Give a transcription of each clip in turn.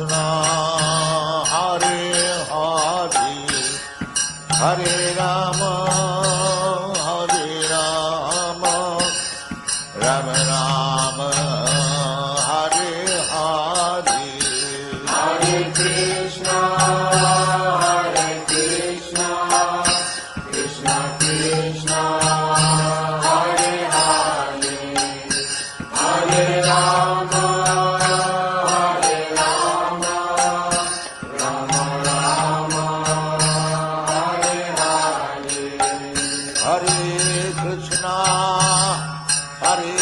Krishna, Hare Hare, Hare Rama, Hare Rama, Rama Rama, Hare Hare, Hare Krishna, Hare Krishna, Krishna Krishna, Hare Hare, Hare Rama, Hare Rama, Rama Rama, Hare Hare, Hare Krishna, Hare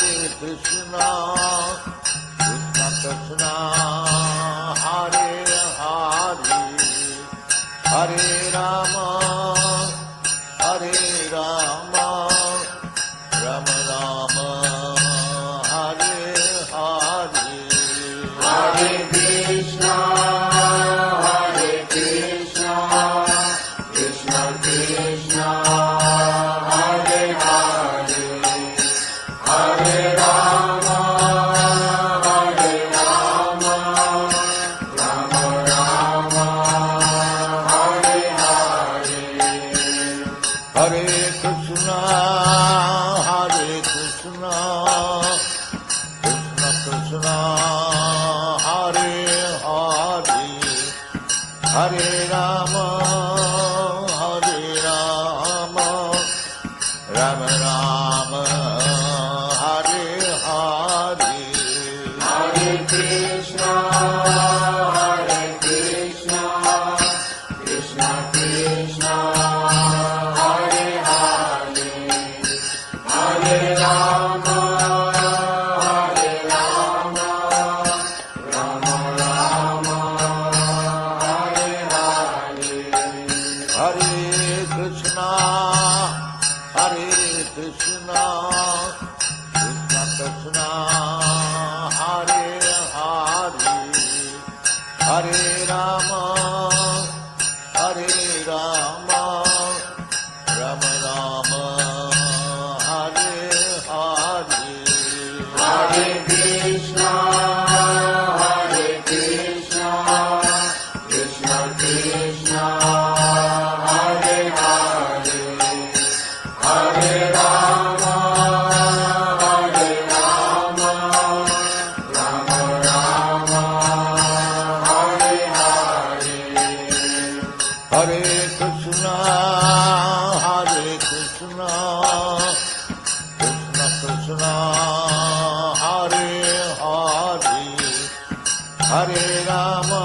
Krishna, Krishna Krishna, Hare Hare, Hare Rama, Hare Rama, Rama Rama, Hare Hare, Hare Krishna, Hare Krishna, Krishna Krishna, Hare Hare, Hare Rama, Hare Rama, Rama Rama, Hare Hare, Hare Krishna, Hare Krishna, Krishna Krishna, Hare Hare, Hare Rama, Hare Rama, Rama Rama, Hare Hare, Hare Krishna, Hare Krishna, Krishna Krishna, Hare Hare, Hare Rama, Hare Rama, Rama Rama, Hare Hare, Hare Krishna, Hare Krishna, Krishna Krishna, Hare Hare, Hare Rama, Hare Rama, Rama Rama, Hare Hare, Hare Krishna, Hare Krishna, Krishna Krishna, Hare Hare, Hare Rama, Hare Rama, Rama Rama, Hare Hare, Hare Krishna, Hare Krishna, Krishna Krishna, Hare Hare, Hare Rama,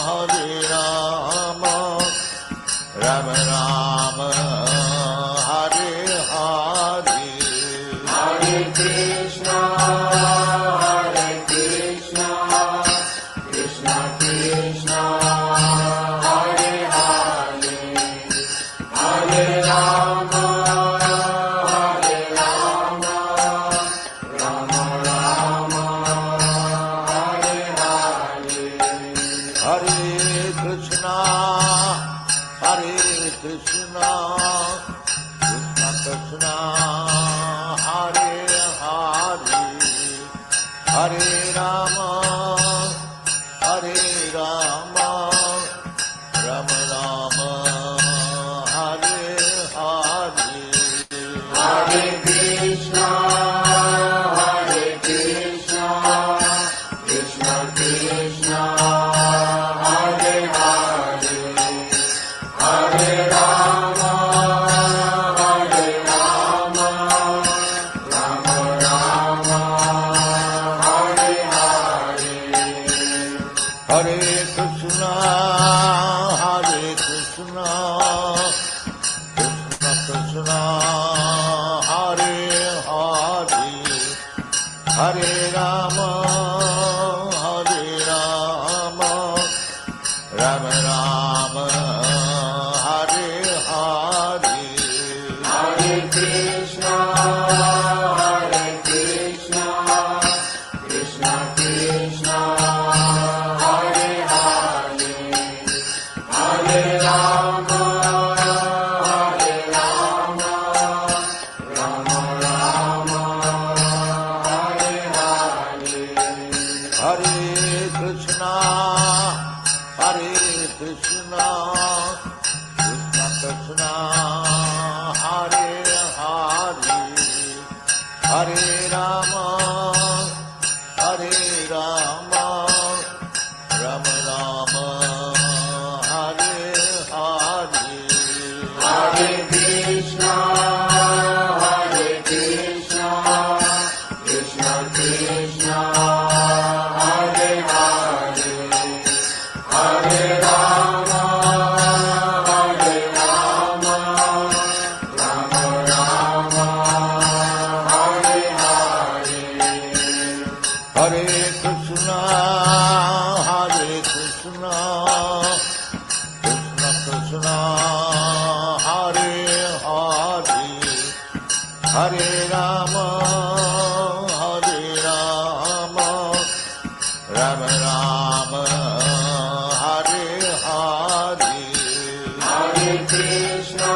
Hare Rama, Rama Rama, Hare Hare, Hare Krishna, Hare Krishna, Krishna Krishna, Hare Hare, Hare Rama, Hare Rama, Rama Rama, Hare Hare, Hare Krishna, Hare Krishna, Krishna Krishna, Hare Hare, Hare Rama, Hare Rama, Rama Rama, Hare Hare, Hare Krishna, Hare Krishna, Krishna Krishna, Hare Hare, Hare Rama, Hare Rama, Rama Rama, Hare Hare, Hare Krishna, Hare Krishna, Krishna Krishna, Hare Hare, Hare Rama, Hare Rama, Rama Rama, Hare Hare, Hare Krishna, Hare Krishna, Krishna Krishna, Hare Hare, Krishna, Krishna Krishna, Hare Hare, Hare Rama, Rama Rama, Hare Hare. Hare Krishna, Krishna Krishna, Hare Hare, Hare Rama, Rama Rama, Hare Hare. Hare Krishna, Krishna Krishna, Hare Hare, Hare Rama, Rama Rama, Hare Hare. Hare Krishna,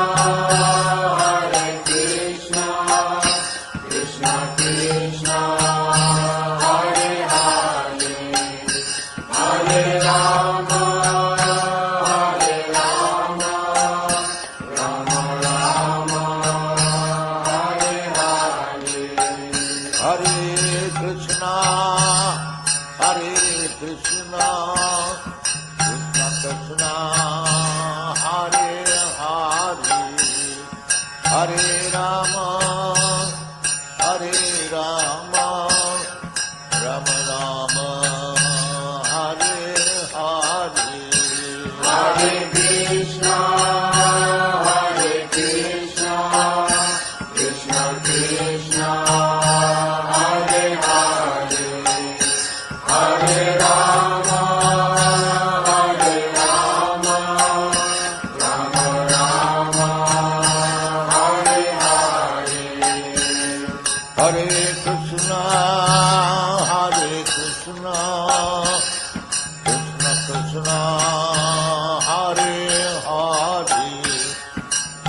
Krishna Krishna, Hare Hare, Hare Rama, Rama Rama, Hare Hare. Hare Krishna, Krishna Krishna, Hare Hare, Hare Rama, Rama Rama, Hare Hare. Hare Krishna, Krishna Krishna, Hare Hare, Hare Rama, Rama Rama, Hare Hare. Hare Krishna, Krishna Krishna, Hare Hare,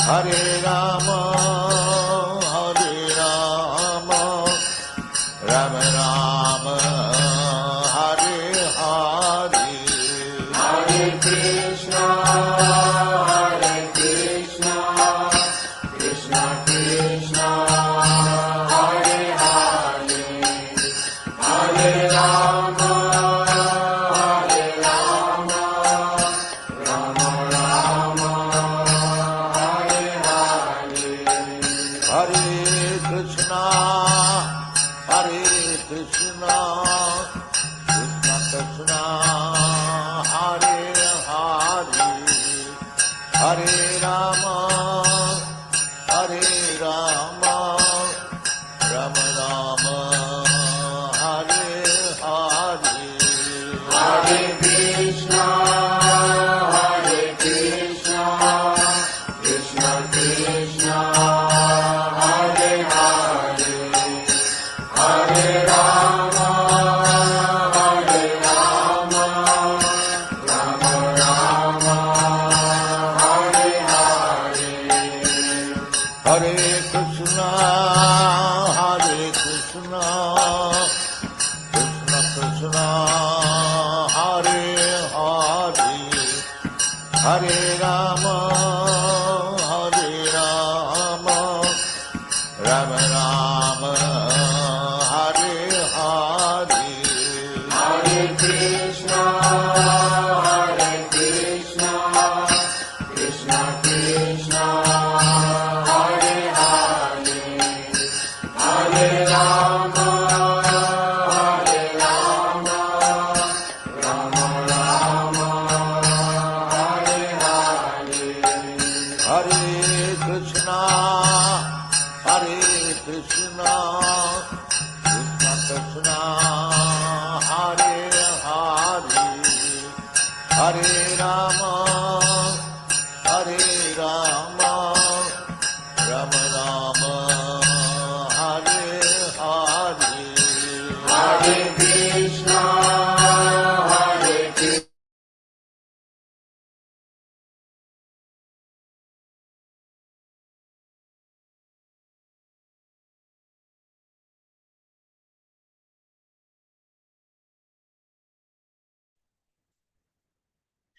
Hare Rama, Rama Rama, Hare Hare. Hare Krishna, Krishna Krishna, Hare Hare, Hare Rama, Rama Rama, Hare Hare. Hare Krishna, Krishna Krishna, Hare Hare, Hare Rama, Rama Rama, Hare Hare. Hare Krishna, Krishna Krishna, Hare Hare, Hare Rama, Rama Rama, Hare Hare. Hare Krishna, Krishna Krishna, Hare Hare, Hare Rama, Rama Rama, Hare Hare. Hare Krishna, Krishna Krishna, Hare Hare, Hare Rama, Rama Rama, Hare Hare. Hare Krishna, Krishna Krishna, Hare Hare, Hare Rama, Rama Rama, Hare Hare. Hare Krishna,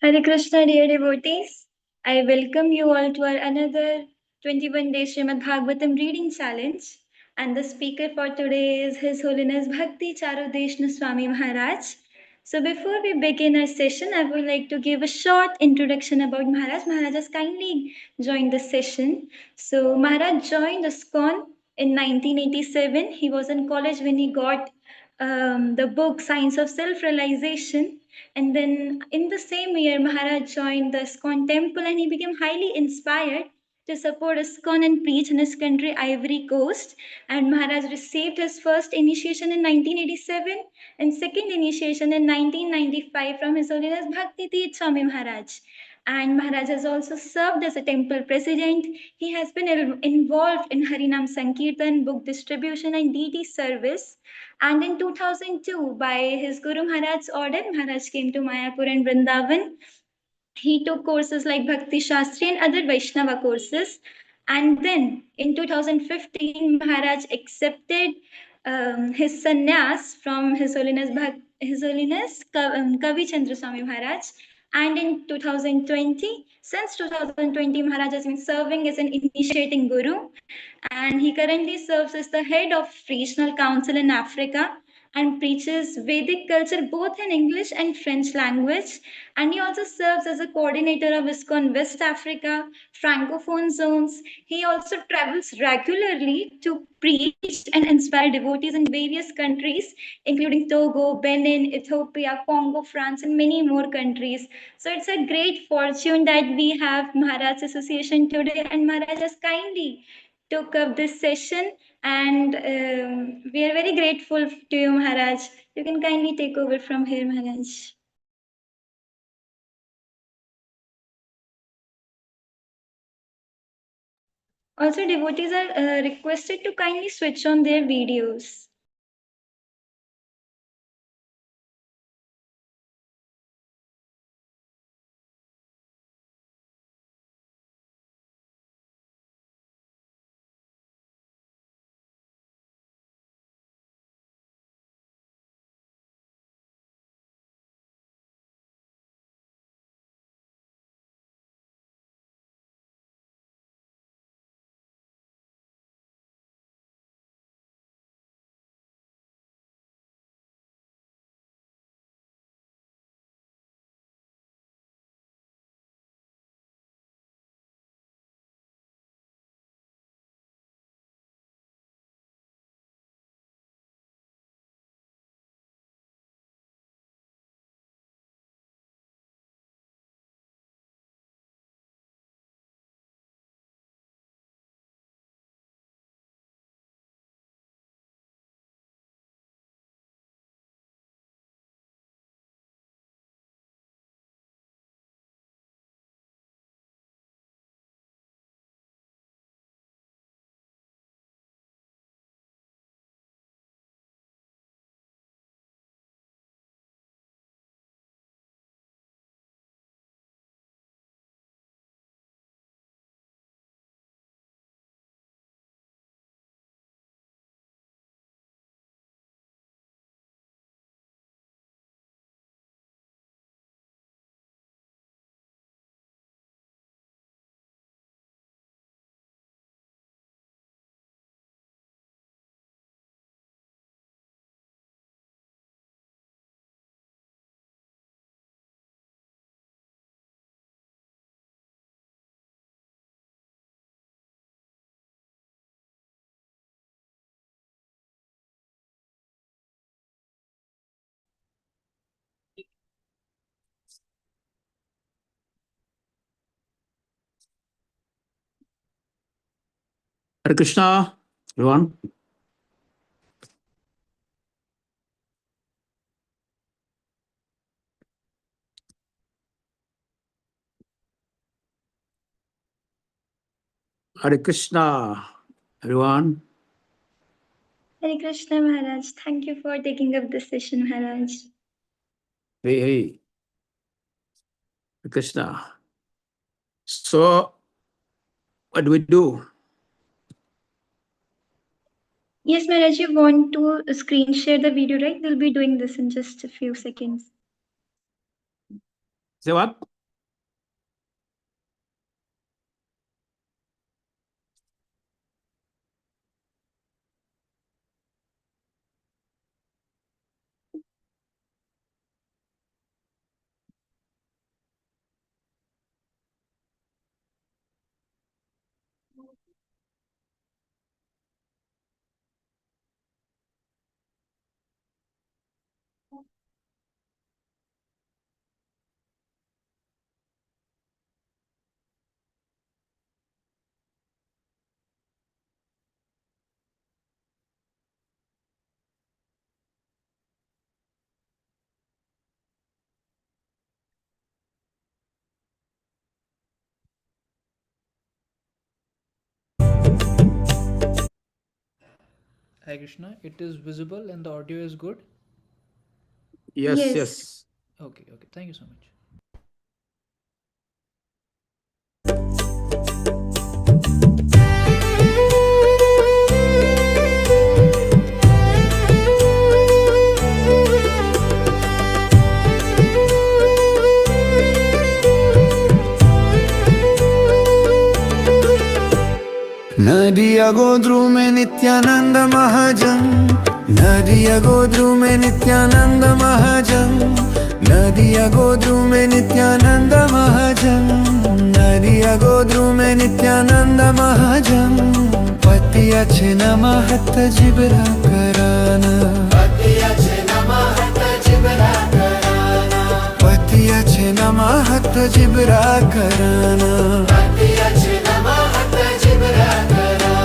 Hare Krishna, dear devotees. I welcome you all to our another 21-day Śrīmad Bhagavatam reading challenge. And the speaker for today is His Holiness Bhakti Charudeshna Swami Maharaj. So before we begin our session, I would like to give a short introduction about Maharaj. Maharaj has kindly joined the session. So Maharaj joined ISKCON in 1987. He was in college when he got the book Science of Self-Realization, and then in the same year, Maharaj joined the ISKCON temple and he became highly inspired to support ISKCON and preach in his country, Ivory Coast. And Maharaj received his first initiation in 1987 and second initiation in 1995 from His Holiness Bhakti Tirth Swami Maharaj. And Maharaj has also served as a temple president. He has been involved in Harinam Sankirtan, book distribution, and deity service. And in 2002, by his Guru Maharaj's order, Maharaj came to Mayapur and Vrindavan. He took courses like Bhakti Shastri and other Vaishnava courses. And then in 2015, Maharaj accepted his sannyas from His Holiness Kavi Chandra Swami Maharaj. And in 2020, since 2020, Maharaj has been serving as an initiating guru, and he currently serves as the head of Regional Council in Africa and preaches Vedic culture both in English and French language. And he also serves as a coordinator of ISKCON West Africa, Francophone zones. He also travels regularly to preach and inspire devotees in various countries, including Togo, Benin, Ethiopia, Congo, France, and many more countries. So it's a great fortune that we have Maharaj Association today, and Maharaj has kindly took up this session, and we are very grateful to you, Maharaj. You can kindly take over from here, Maharaj. Also, devotees are requested to kindly switch on their videos. Hare Krishna, everyone. Hare Krishna, everyone. Hare Krishna, Maharaj. Thank you for taking up this session, Maharaj. Hey. Hare Krishna. So, what do we do? Yes, Maharaj, you want to screen share the video, right? We'll be doing this in just a few seconds. Say what? Hare Krishna. It is visible and the audio is good? Yes, Yes. yes. Okay, okay. Thank you so much. नदिया गोद्रु में नित्यानंद महाजन, नदिया गोद्रु में नित्यानंद महाजन, नदिया गोद्रु में नित्यानंद महाजन, नदिया गोद्रु में नित्यानंद महाजन, पतिया छे नमहत जिबरा कराना, पतिया छे नमहत जिबरा कराना, पतिया छे नमहत जिबरा कराना, पतिया छे नमहत जिबरा कराना।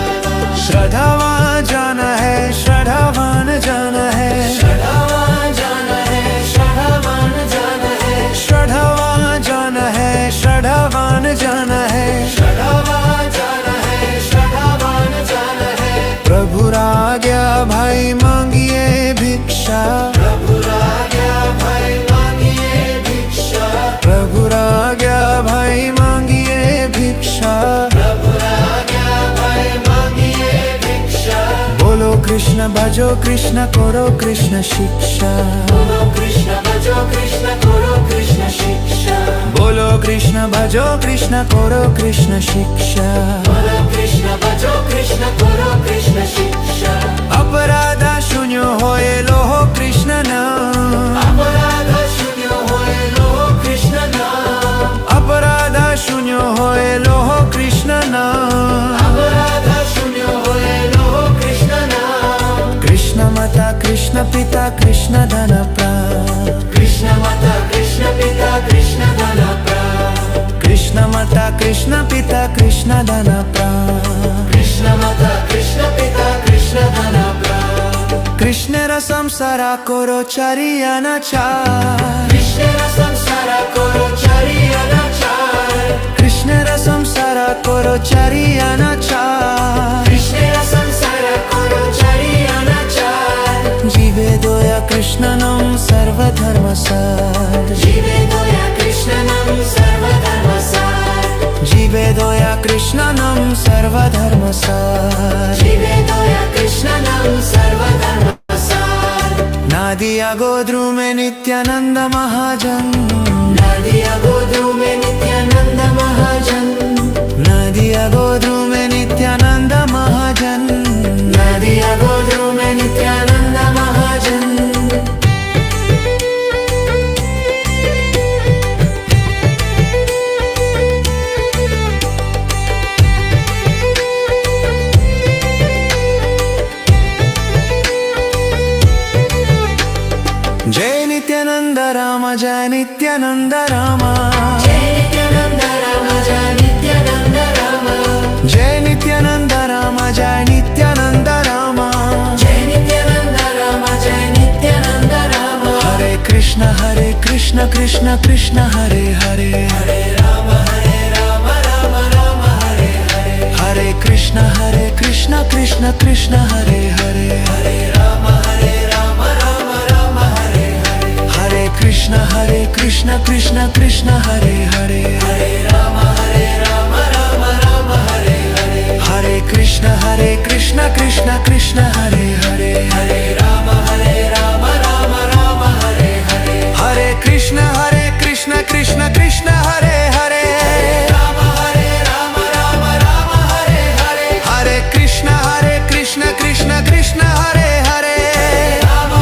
श्रद्धावान जाना है, श्रद्धावान जाना है, श्रद्धावान जाना है, श्रद्धावान जाना है, श्रद्धावान जाना है, श्रद्धावान जाना है, श्रद्धावान जाना है, श्रद्धावान जाना है। प्रभु राग्या भाई मांगिए भिक्षा, प्रभु राग्या भाई मांगिए भिक्षा, प्रभु राग्या भाई मांगिए भिक्षा, प्रभु राग्या भाई मांगिए भिक्षा। बोलो कृष्ण भजो कृष्ण करो कृष्ण शिक्षा, बोलो कृष्ण भजो कृष्ण करो कृष्ण शिक्षा, बोलो कृष्ण भजो कृष्ण करो कृष्ण शिक्षा, बोलो कृष्ण भजो कृष्ण करो कृष्ण शिक्षा। अपराध शून्य होए लोहो कृष्ण नाम, अपराध शून्य होए लोहो कृष्ण नाम, अपराध शून्य होए लोहो कृष्ण नाम, अपराध शून्य होए लोहो कृष्ण नाम। कृष्ण माता कृष्ण पिता कृष्ण धन प्राण, कृष्ण माता कृष्ण पिता कृष्ण धन प्राण, कृष्ण माता कृष्ण पिता कृष्ण धन प्राण, कृष्ण माता कृष्ण पिता कृष्ण धन प्राण। कृष्ण रसम सारा करो चारियाना चार, कृष्ण रसम सारा करो चारियाना चार, कृष्ण रसम सारा करो चारियाना चार, कृष्ण रसम सारा करो चारियाना चार। जीवे दोया कृष्णनम सर्वधर्म सार, जीवे दोया कृष्णनम सर्वधर्म सार, जीवे दोया कृष्णनम सर्वधर्म सार, जीवे दोया कृष्णनम सर्वधर्म सार। नादिया गोद्रु में नित्यानंद महाजन, नादिया गोद्रु में नित्यानंद महाजन, नादिया गोद्रु में नित्यानंद महाजन, नादिया गोद्रु में नित्यानंद महाजन। जय नित्यानंद राम, जय नित्यानंद राम, जय नित्यानंद राम, जय नित्यानंद राम, जय नित्यानंद राम, जय नित्यानंद राम, जय नित्यानंद राम, जय नित्यानंद राम। हरे कृष्ण कृष्ण कृष्ण हरे हरे, हरे राम राम राम हरे हरे, हरे कृष्ण कृष्ण कृष्ण हरे हरे, हरे राम राम राम हरे हरे, हरे कृष्ण कृष्ण कृष्ण हरे हरे, हरे राम राम हरे हरे, हरे कृष्ण कृष्ण कृष्ण हरे हरे, हरे राम राम हरे हरे, हरे कृष्ण कृष्ण कृष्ण हरे हरे, राम राम हरे हरे, हरे कृष्ण कृष्ण कृष्ण हरे हरे, राम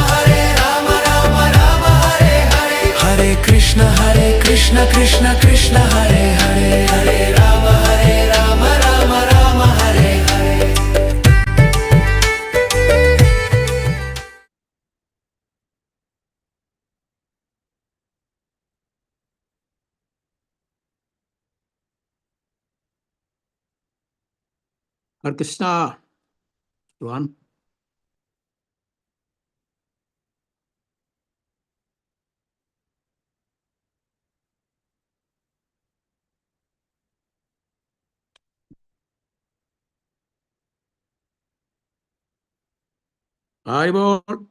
राम हरे हरे, हरे कृष्ण कृष्ण कृष्ण हरे हरे, हरे Ram Ram Hare Hare. Hare Krishna, everyone. Haribol.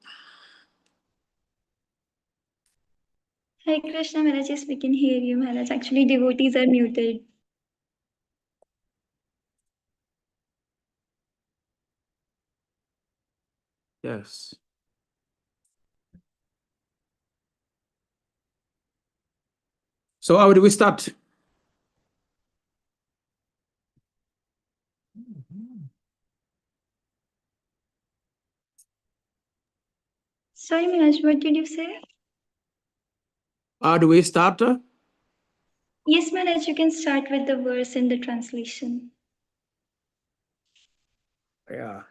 Hare Krishna, Maharaj, yes, we can hear you, Maharaj. Actually, devotees are muted. Yes. So how do we start? Sorry, Maharaj, what did you say? How do we start? Yes, Maharaj, you can start with the verse in the translation. Yeah.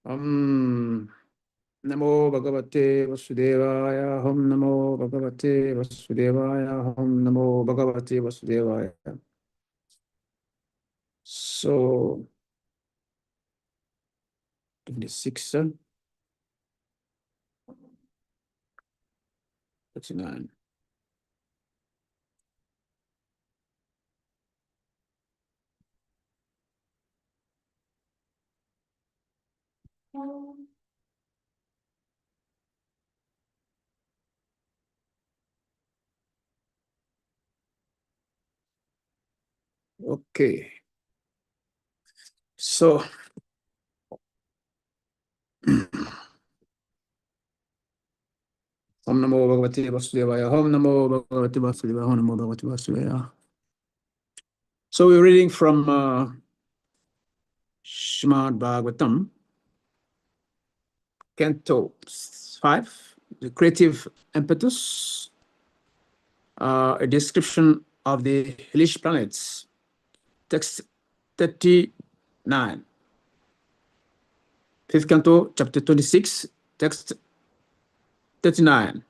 Namo Bhagavate Vasudevaya. Namo Bhagavate Vasudevaya. Namo Bhagavate Vasudevaya. So 26, 39. Okay. So Om Namo Bhagavate Vasudevaya. Om Namo Bhagavate Vasudevaya. Om Namo Bhagavate Vasudevaya. So we're reading from Śrīmad Bhāgavatam, Canto 5, the creative impetus, a description of the hellish planets, text 39. Fifth Canto, chapter 26, text 39.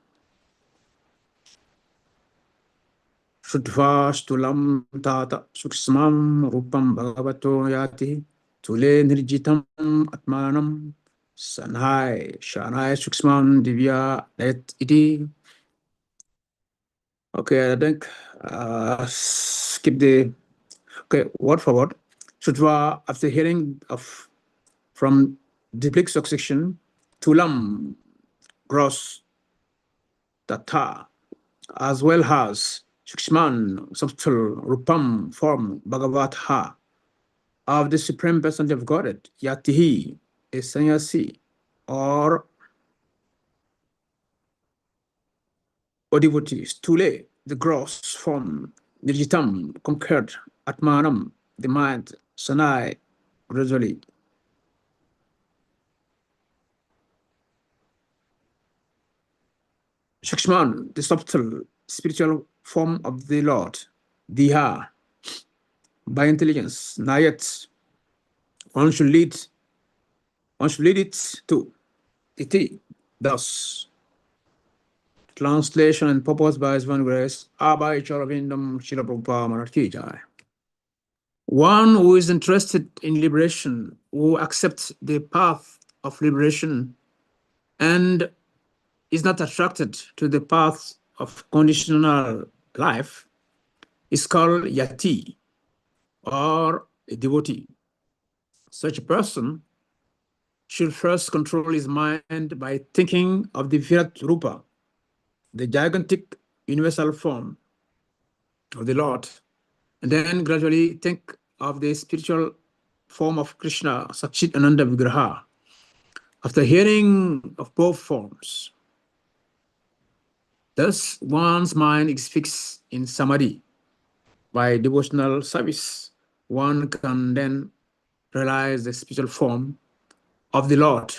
Shudva stulam tata suksmam rupam bhagavato yati tule nirjitam atmanam sanhai shanai suksmam divya net iti. Okay, I think skip the word for word. Shudva, after hearing of from duplex succession, tulam, gross, tata, as well as Shukshman, subtle, Rupam, form, Bhagavatha, of the Supreme Personality of Godhead, Yatihi, a sannyasi, or devotee, Stule, the gross form, Nirjitam, conquered, Atmanam, the mind, Sanai, gradually. Shukshman, the subtle spiritual form of the Lord, Diha, by intelligence, Nayat, one should lead it to iti, thus. Translation and purpose by His One Grace, Abhay Charavindam Srila Prabhupada Maharaj Ki Jai. One who is interested in liberation, who accepts the path of liberation and is not attracted to the path of conditional life, is called yati, or a devotee. Such a person should first control his mind by thinking of the Virat Rupa, the gigantic universal form of the Lord, and then gradually think of the spiritual form of Krishna, Satchit Ananda Vigraha. After hearing of both forms, thus one's mind is fixed in samadhi. By devotional service, one can then realize the spiritual form of the Lord,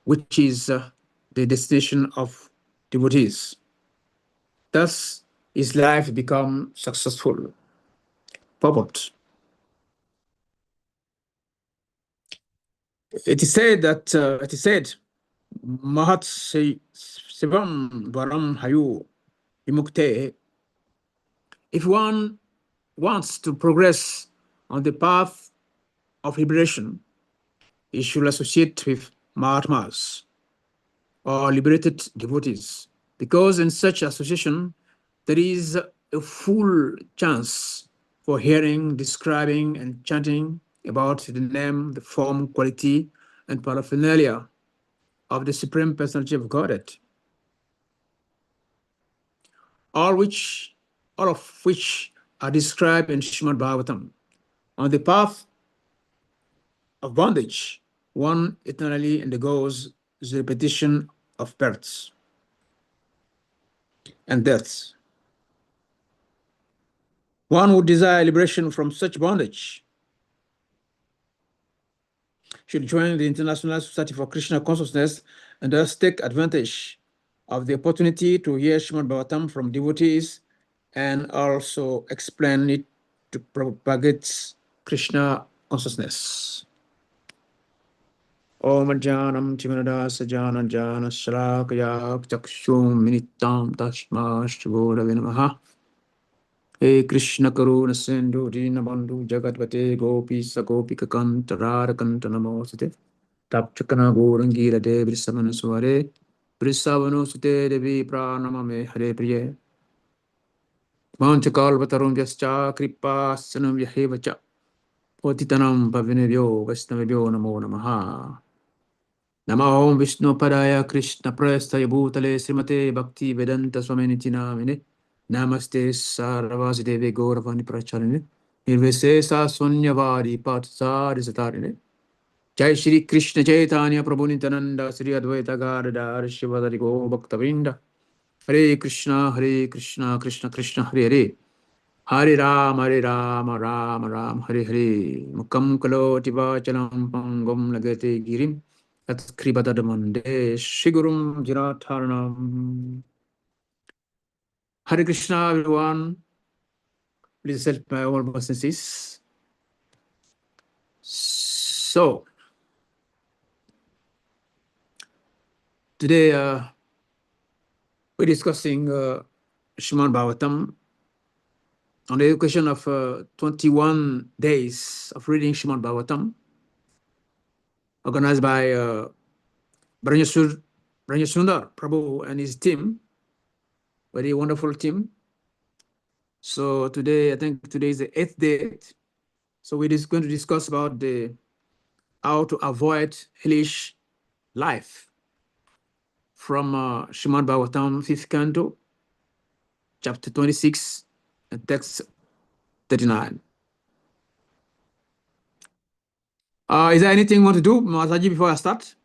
which is the destination of devotees. Thus, his life becomes successful. Purport. It is said that Mahat Sivam Varam Hayu Vimukte. If one wants to progress on the path of liberation, he should associate with Mahatmas or liberated devotees, because in such association there is a full chance for hearing, describing, and chanting about the name, the form, quality, and paraphernalia of the Supreme Personality of Godhead, all of which are described in Śrīmad Bhāgavatam. On the path of bondage, one eternally undergoes the repetition of births and deaths. One would desire liberation from such bondage should join the International Society for Krishna Consciousness and thus take advantage of the opportunity to hear Śrīmad Bhāgavatam from devotees and also explain it to propagate Krishna consciousness. Om Jnanam Timanadasa Jnana Jnana Shalakaya Chakshum Minitam Tashmashtabodave Namaha. He Krishna Karuna Sindhu Dinabandhu Jagatpate Gopi Sakopika Kanta Radhakanta Namosate Tapchakana Gorangira Devi Samanasware Prisavano Sute Devi Pranamame Hare Priye Manchakal Vatarum Vyascha Kripa Sanam Yahevacha Potitanam Pavinevyo Vaisnavyo Namo Namaha. Namo Om Vishnu Padaya Krishna Prestaya Bhutale Srimate Bhakti Vedanta Swaminiti Namine Namaste Sarvasidevi Gauravani Pracharine Nirvesesa Sunyavari Patsari Satarine Jai Shri Krishna Chaitanya Prabhu Nityananda Sri Advaita Gadadhar Shivadari Go Bhaktavinda Hare Krishna Krishna Krishna Hare Hare Hare Rama Rama Rama Hare Hare Mukam Kaloti Vachalam Pangam Lagate Girim At Kribadadamande Shigurum Jiratharanam. Hare Krishna, everyone. Please help my own businesses. So, today we're discussing Śrīmad Bhāgavatam on the occasion of 21 days of reading Śrīmad Bhāgavatam, organized by Sundar Prabhu and his team, very wonderful team. So today, I think today is the 8th day. So we're just going to discuss about how to avoid hellish life from Śrīmad Bhāgavatam, 5th canto, chapter 26, and text 39. Is there anything you want to do, Masaji, before I start?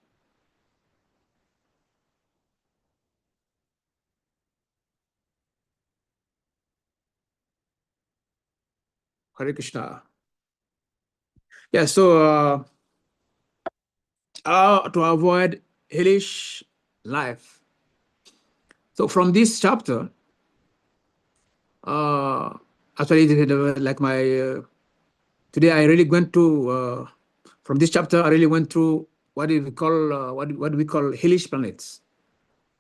Hare Krishna. Yeah, so how to avoid hellish life. So from this chapter, actually, like my today I really went to from this chapter I really went through what do we call what we call hellish planets.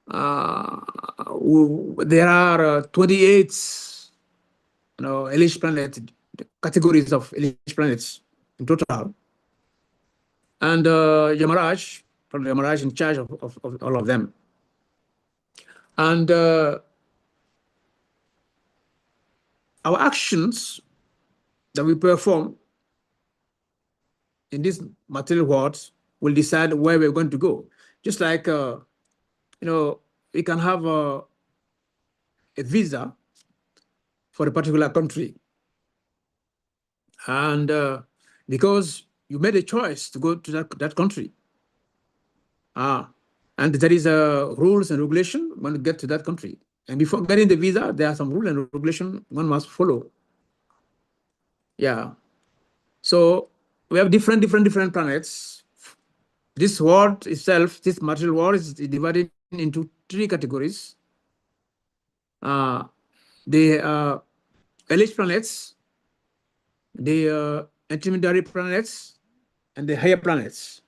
There are 28 hellish planets, categories of hellish planets in total, and Yamaraj, probably Yamaraj in charge of all of them. And our actions that we perform in this material world will decide where we're going to go. Just like, we can have a visa for a particular country. And because you made a choice to go to that country, and there is rules and regulation when you get to that country. And before getting the visa, there are some rules and regulation one must follow. Yeah. So we have different planets. This world itself, this material world, is divided into 3 categories. The hellish planets, the intermediary planets, and the higher planets.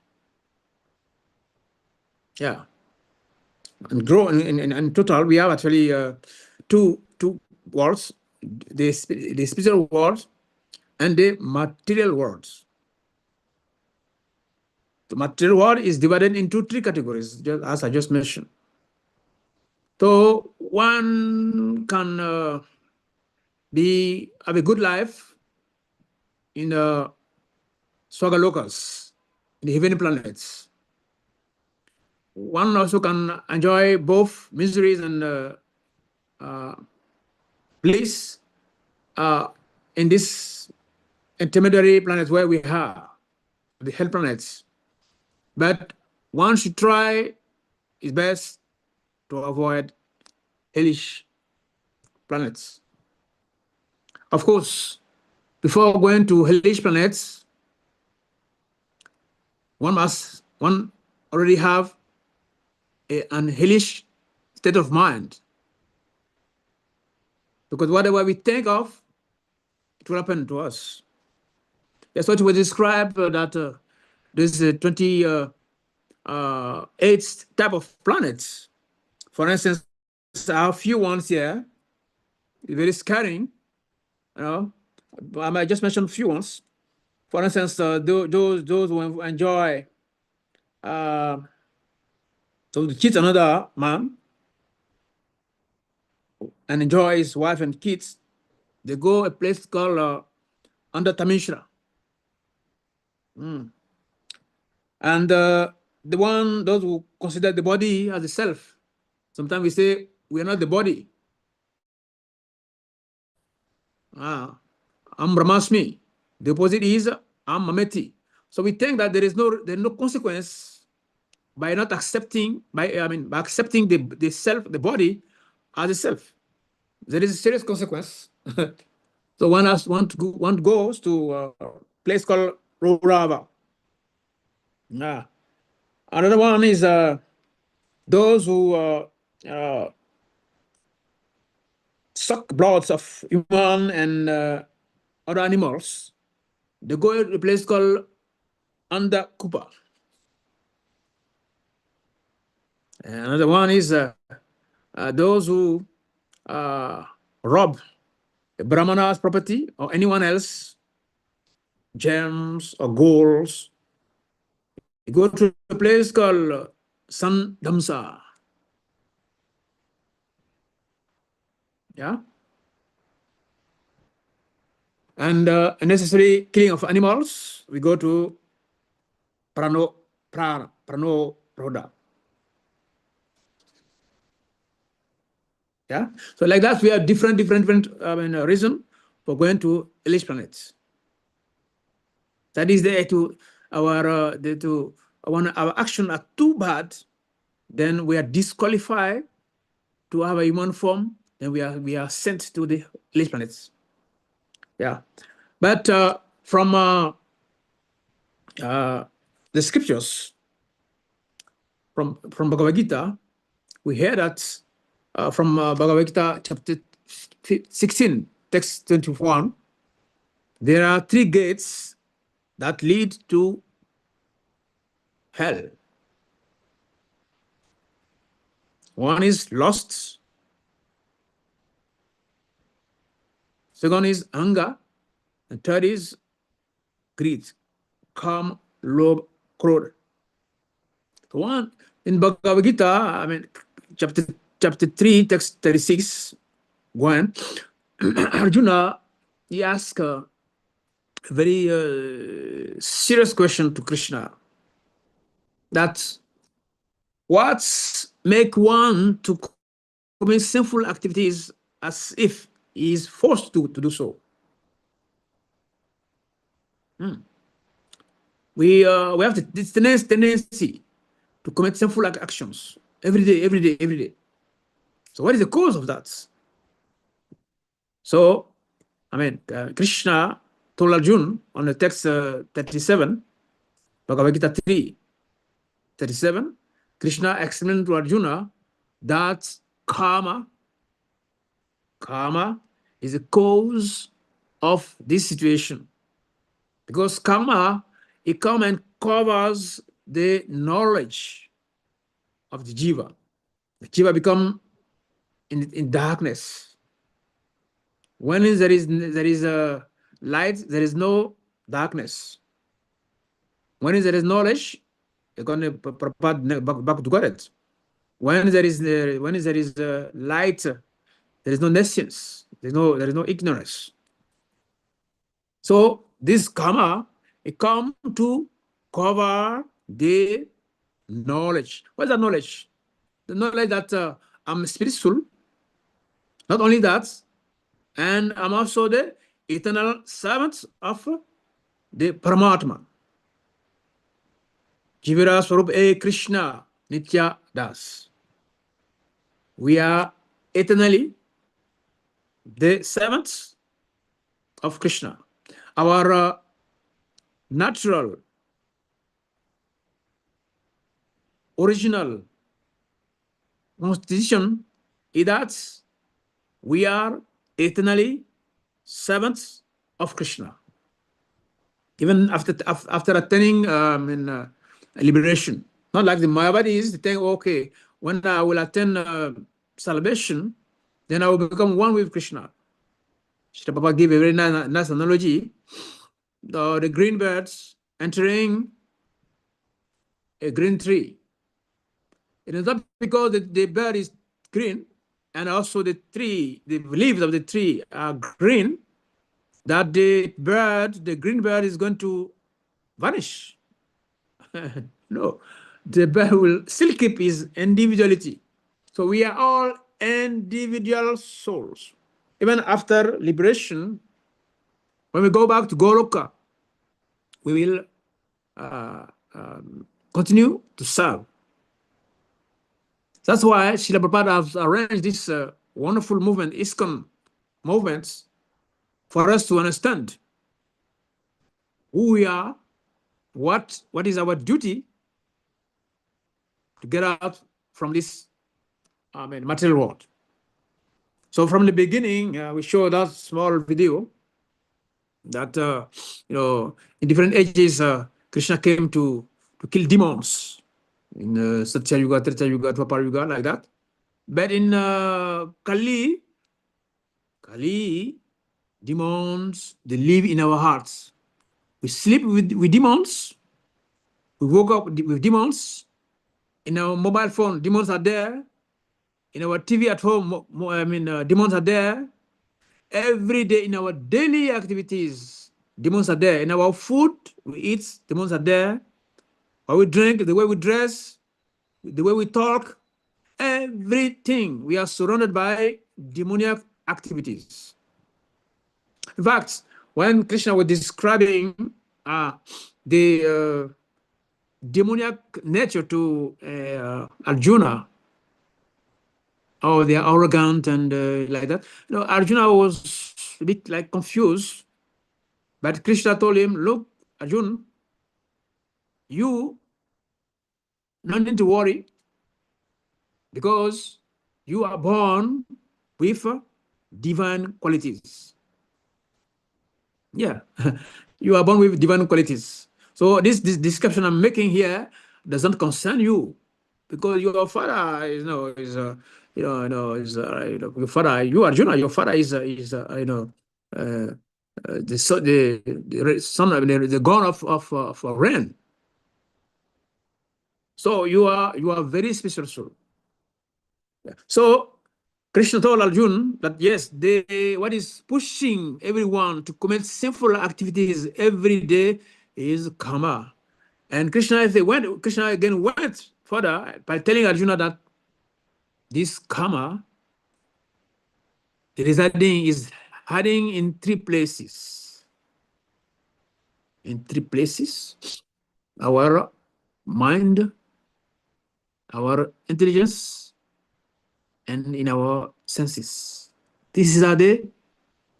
Yeah. And grow in total, we have actually two worlds: the spiritual world and the material world. The material world is divided into 3 categories, just as I just mentioned. So one can have a good life in the Swagalokas, in the heavenly planets. One also can enjoy both miseries and bliss in this intermediary planets where we have the hell planets. But one should try his best to avoid hellish planets. Of course, before going to hellish planets, one already have an hellish state of mind. Because whatever we think of, it will happen to us. That's what we describe that there's 28 type of planets. For instance, our few ones here, very scaring. You know, I might just mention a few ones. For instance, those who enjoy so to cheat another man and enjoy his wife and kids, they go a place called under Tamishra. And those who consider the body as a self, sometimes we say we are not the body. I'm Brahmasmi. The opposite is I'm Mameti. So we think that there is no consequence by not accepting by accepting the self, the body as a self. There is a serious consequence. So one goes to a place called Rorava. Another one is those who suck bloods of human and other animals. They go to a place called Andakupa. Another one is those who rob a Brahmana's property or anyone else, gems or golds. You go to a place called Sandhamsa. Yeah. And unnecessary killing of animals, we go to Prano Roda. Yeah. So like that, we have different reason for going to hellish planets. That is there to our action are too bad, then we are disqualified to have a human form. Then we are sent to the hellish planets. Yeah, but from the scriptures, from Bhagavad Gita, we hear that from Bhagavad Gita chapter 16, text 21, there are 3 gates that lead to hell. One is lust. Second is anger. And third is greed, Kam, Lob, Krodh. One in Bhagavad Gita, chapter 3, text 36, when Arjuna, he asked a very serious question to Krishna. That what make one to commit sinful activities as if he is forced to do so? We have this tendency to commit sinful actions every day. So what is the cause of that? So, Krishna told Arjuna on the text 37, Bhagavad Gita 3:37, Krishna explained to Arjuna that karma is a cause of this situation. Because karma, it comes and covers the knowledge of the jiva. The jiva become in darkness. When there is a light, there is no darkness. When there is knowledge, you're going to back to God. When there is light, there is no nescience. There is no ignorance. So this karma, it come to cover the knowledge. What is that knowledge? The knowledge that I'm spiritual. Not only that, and I'm also the eternal servant of the Paramatma. Jivira Swarup A Krishna Nitya Das. We are eternally the servants of Krishna. Our natural, original constitution is that we are eternally servants of Krishna. Even after attaining liberation. Not like the Mayavadis, they think, okay, when I will attain salvation, then I will become one with Krishna. Srila Prabhupada gave a very nice analogy. The green birds entering a green tree. It is not because the bird is green and also the leaves of the tree are green, that the green bird is going to vanish. No, the bird will still keep his individuality. So we are all individual souls. Even after liberation, when we go back to Goloka, we will continue to serve. That's why Srila Prabhupada has arranged this wonderful movement, ISKCON movements, for us to understand who we are, what is our duty to get out from this material world. So from the beginning, we show that small video that in different ages, Krishna came to kill demons in Satya Yuga, Treta Yuga, Dwapara Yuga, like that. But in Kali, demons, they live in our hearts. We sleep with demons. We woke up with demons. In our mobile phone, demons are there. In our TV at home, demons are there. Every day in our daily activities, demons are there. In our food we eat, demons are there. What we drink, the way we dress, the way we talk, everything, we are surrounded by demoniac activities. In fact, when Krishna was describing the demoniac nature to Arjuna, they are arrogant and like that. Arjuna was a bit like confused, but Krishna told him, look, Arjuna, you don't need to worry because you are born with divine qualities. Yeah, you are born with divine qualities. So this description I'm making here doesn't concern you because your father your father, you Arjuna, your father is the son of the god of rain. So you are very special soul. So Krishna told Arjuna that yes, what is pushing everyone to commit sinful activities every day is karma. And Krishna again went further by telling Arjuna that this karma is hiding in three places. In three places: our mind, our intelligence, and in our senses. These are the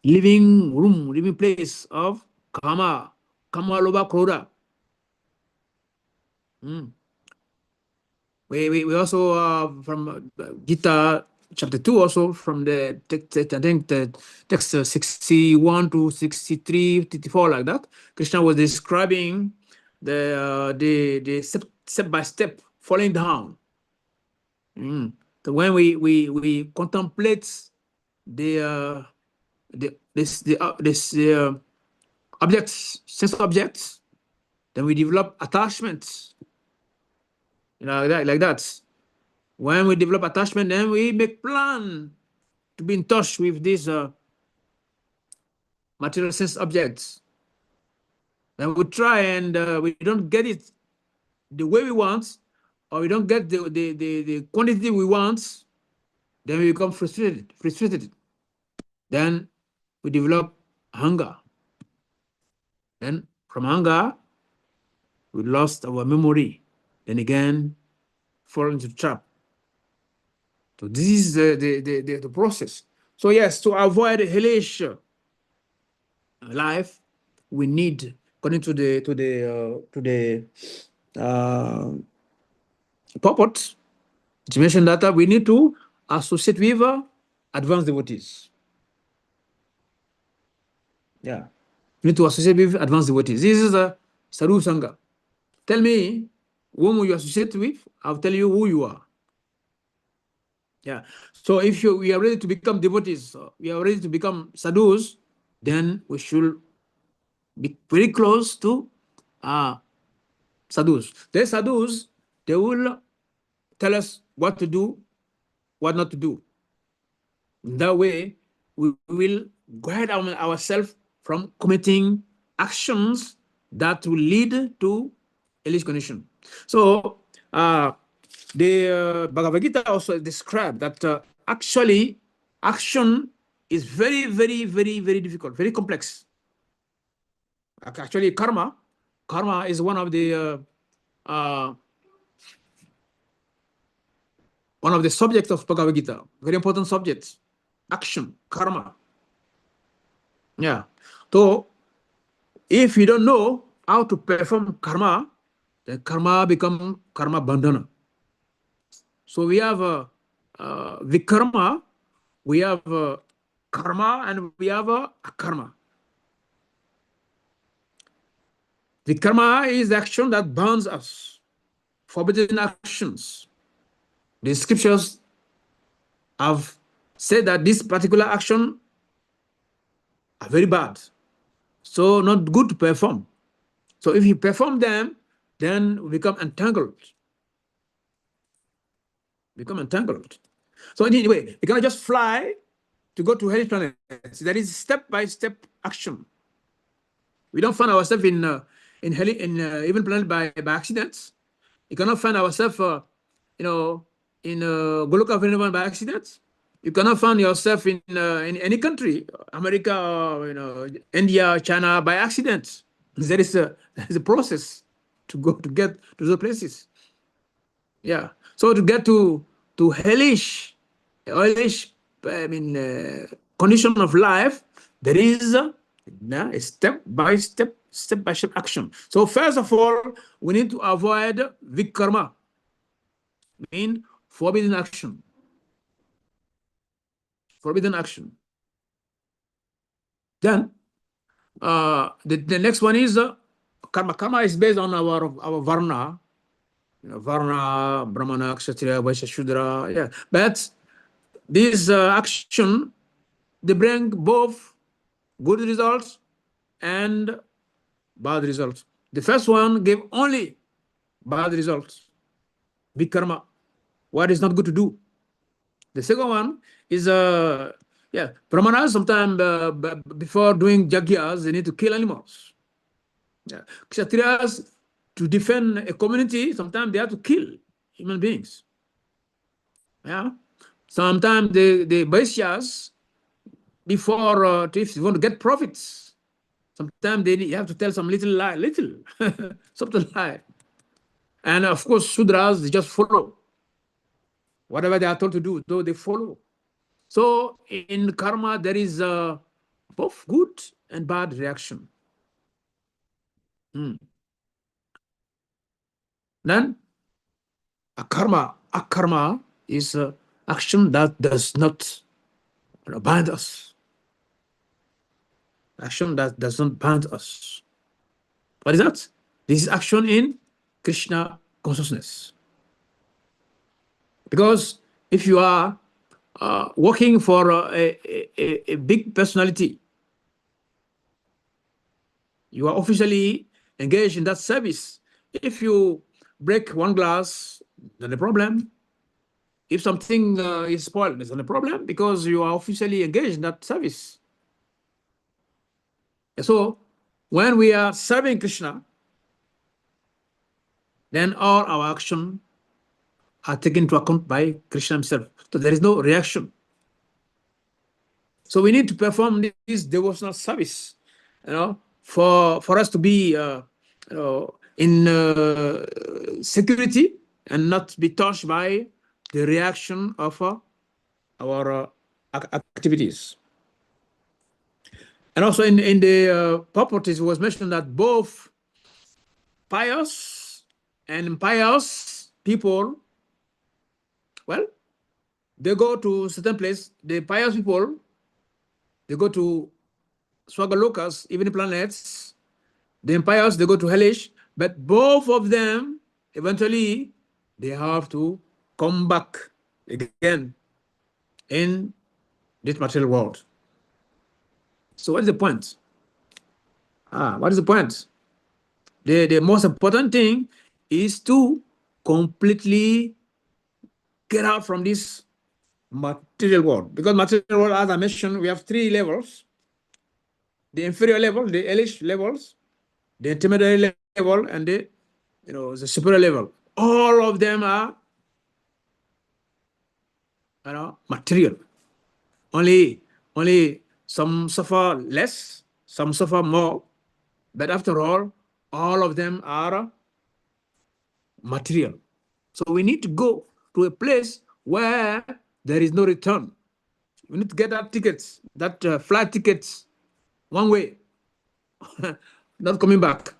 living place of karma, lobha, krodha. We also from Gita chapter 2, also from the text, I think the text 61 to 63, 54, like that. Krishna was describing the step by step falling down. So when we contemplate the objects, sense objects, then we develop attachments. Like that. When we develop attachment, then we make plan to be in touch with these material sense objects. Then we try and we don't get it the way we want, or we don't get the quantity we want, then we become frustrated. Then we develop hunger. Then from hunger, we lost our memory. Then again, fall into trap. So this is the process. So yes, to avoid a hellish life, we need, according to the purport, it mentioned that we need to associate with advanced devotees. Yeah, we need to associate with advanced devotees. This is a Sadhu Sangha. Tell me whom you associate with, I'll tell you who you are. Yeah. So if we are ready to become devotees, we are ready to become sadhus, then we should be very close to sadhus. The sadhus, they will tell us what to do, what not to do. In that way, we will guide ourselves from committing actions that will lead to hellish condition. So the Bhagavad Gita also described that actually action is very, very, very, very difficult, very complex. Actually, karma is one of the subjects of Bhagavad Gita, very important subjects. Action, karma. Yeah. So if you don't know how to perform karma, then karma become karma bandhana. So we have vikarma, we have karma, and we have akarma. Vikarma is the action that binds us, forbidden actions. The scriptures have said that this particular action are very bad, so not good to perform. So if you perform them, then we become entangled. So anyway, you cannot just fly to go to hellish planets. That is step-by-step action. We don't find ourselves in even planet by accidents. You cannot find ourselves, in Goloka Vrindavan by accident. You cannot find yourself in any country, America, or, India, China by accident. There is a process to get to those places. Yeah. So to get to hellish, condition of life, there is a step-by-step action. So first of all, we need to avoid vikarma, mean forbidden action. Then the next one is karma. Karma is based on our varna, varna, brahmana, kshatriya, vaishya, shudra. Yeah, but this action, they bring both good results and bad results. The first one gave only bad results, vikarma, what is not good to do. The second one is brahmanas sometimes before doing yagyas, they need to kill animals. Yeah. Kshatriyas, to defend a community, sometimes they have to kill human beings. Yeah. Sometimes the Vaishyas, before if you want to get profits, sometimes you have to tell some little lie, subtle lie. And of course, Shudras, they just follow. Whatever they are told to do, though they follow. So in karma, there is both good and bad reaction. Then akarma is action that does not bind us. Action that does not bind us. What is that? This is action in Krishna consciousness. Because if you are working for a big personality, you are officially engaged in that service. If you break one glass, then a problem. If something is spoiled, there's not a problem because you are officially engaged in that service. So when we are serving Krishna, then all our action are taken into account by Krishna himself. So there is no reaction. So we need to perform this devotional service, for us to be, in security and not be touched by the reaction of our activities. And also in the properties, it was mentioned that both pious and impious people, well, they go to certain place. The pious people, they go to Swagalokas, even planets. The impious, they go to hellish. But both of them, eventually, they have to come back again in this material world. So what is the point? What is the point? The most important thing is to completely get out from this material world. Because material world, as I mentioned, we have 3 levels. The inferior level, the hellish levels, the intermediate level, and the superior level. All of them are material. Only some suffer less, some suffer more, but after all of them are material. So we need to go to a place where there is no return. We need to get that tickets, that flight tickets, one way, not coming back.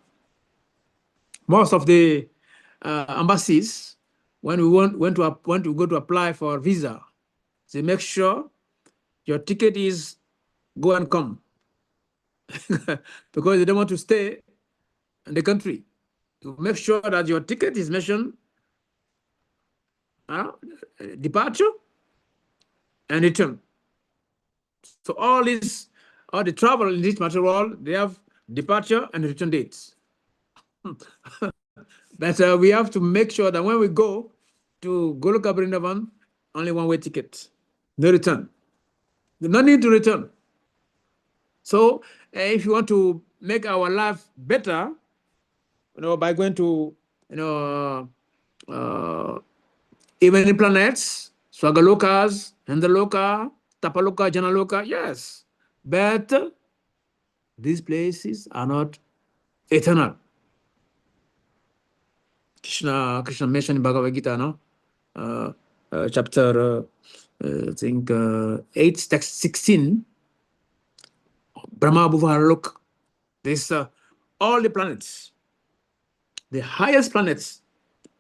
Most of the embassies, when we want to go to apply for a visa, they make sure your ticket is go and come because they don't want to stay in the country. To make sure that your ticket is mentioned departure and return. So all the travel in this material world, they have departure and return dates. But we have to make sure that when we go to Goloka Vrindavan, only one-way ticket, no return. No need to return. So if you want to make our life better, by going to even in planets, Swagalokas, Handaloka, Tapaloka, Janaloka, yes. But these places are not eternal. Krishna mentioned in Bhagavad Gita, chapter, I think 8, text 16, Brahma, Bhuva, Lok. This all the planets, the highest planets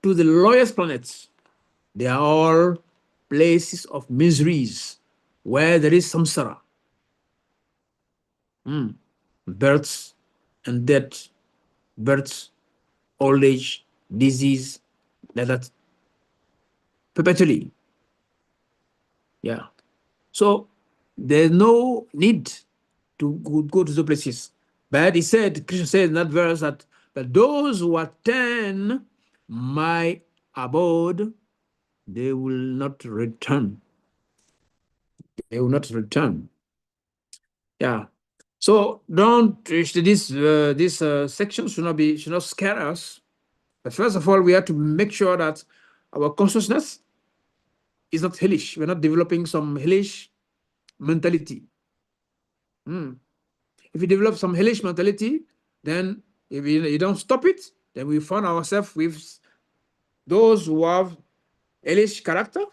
to the lowest planets, they are all places of miseries where there is samsara, births and death, births, old age, disease, like that, perpetually. Yeah. So there's no need to go to those places. But he said, Krishna said in that verse that those who attain my abode, they will not return. They will not return. Yeah. So this section should not scare us. But first of all, we have to make sure that our consciousness is not hellish. We're not developing some hellish mentality. If you develop some hellish mentality, then if you don't stop it, then we find ourselves with those who have hellish character,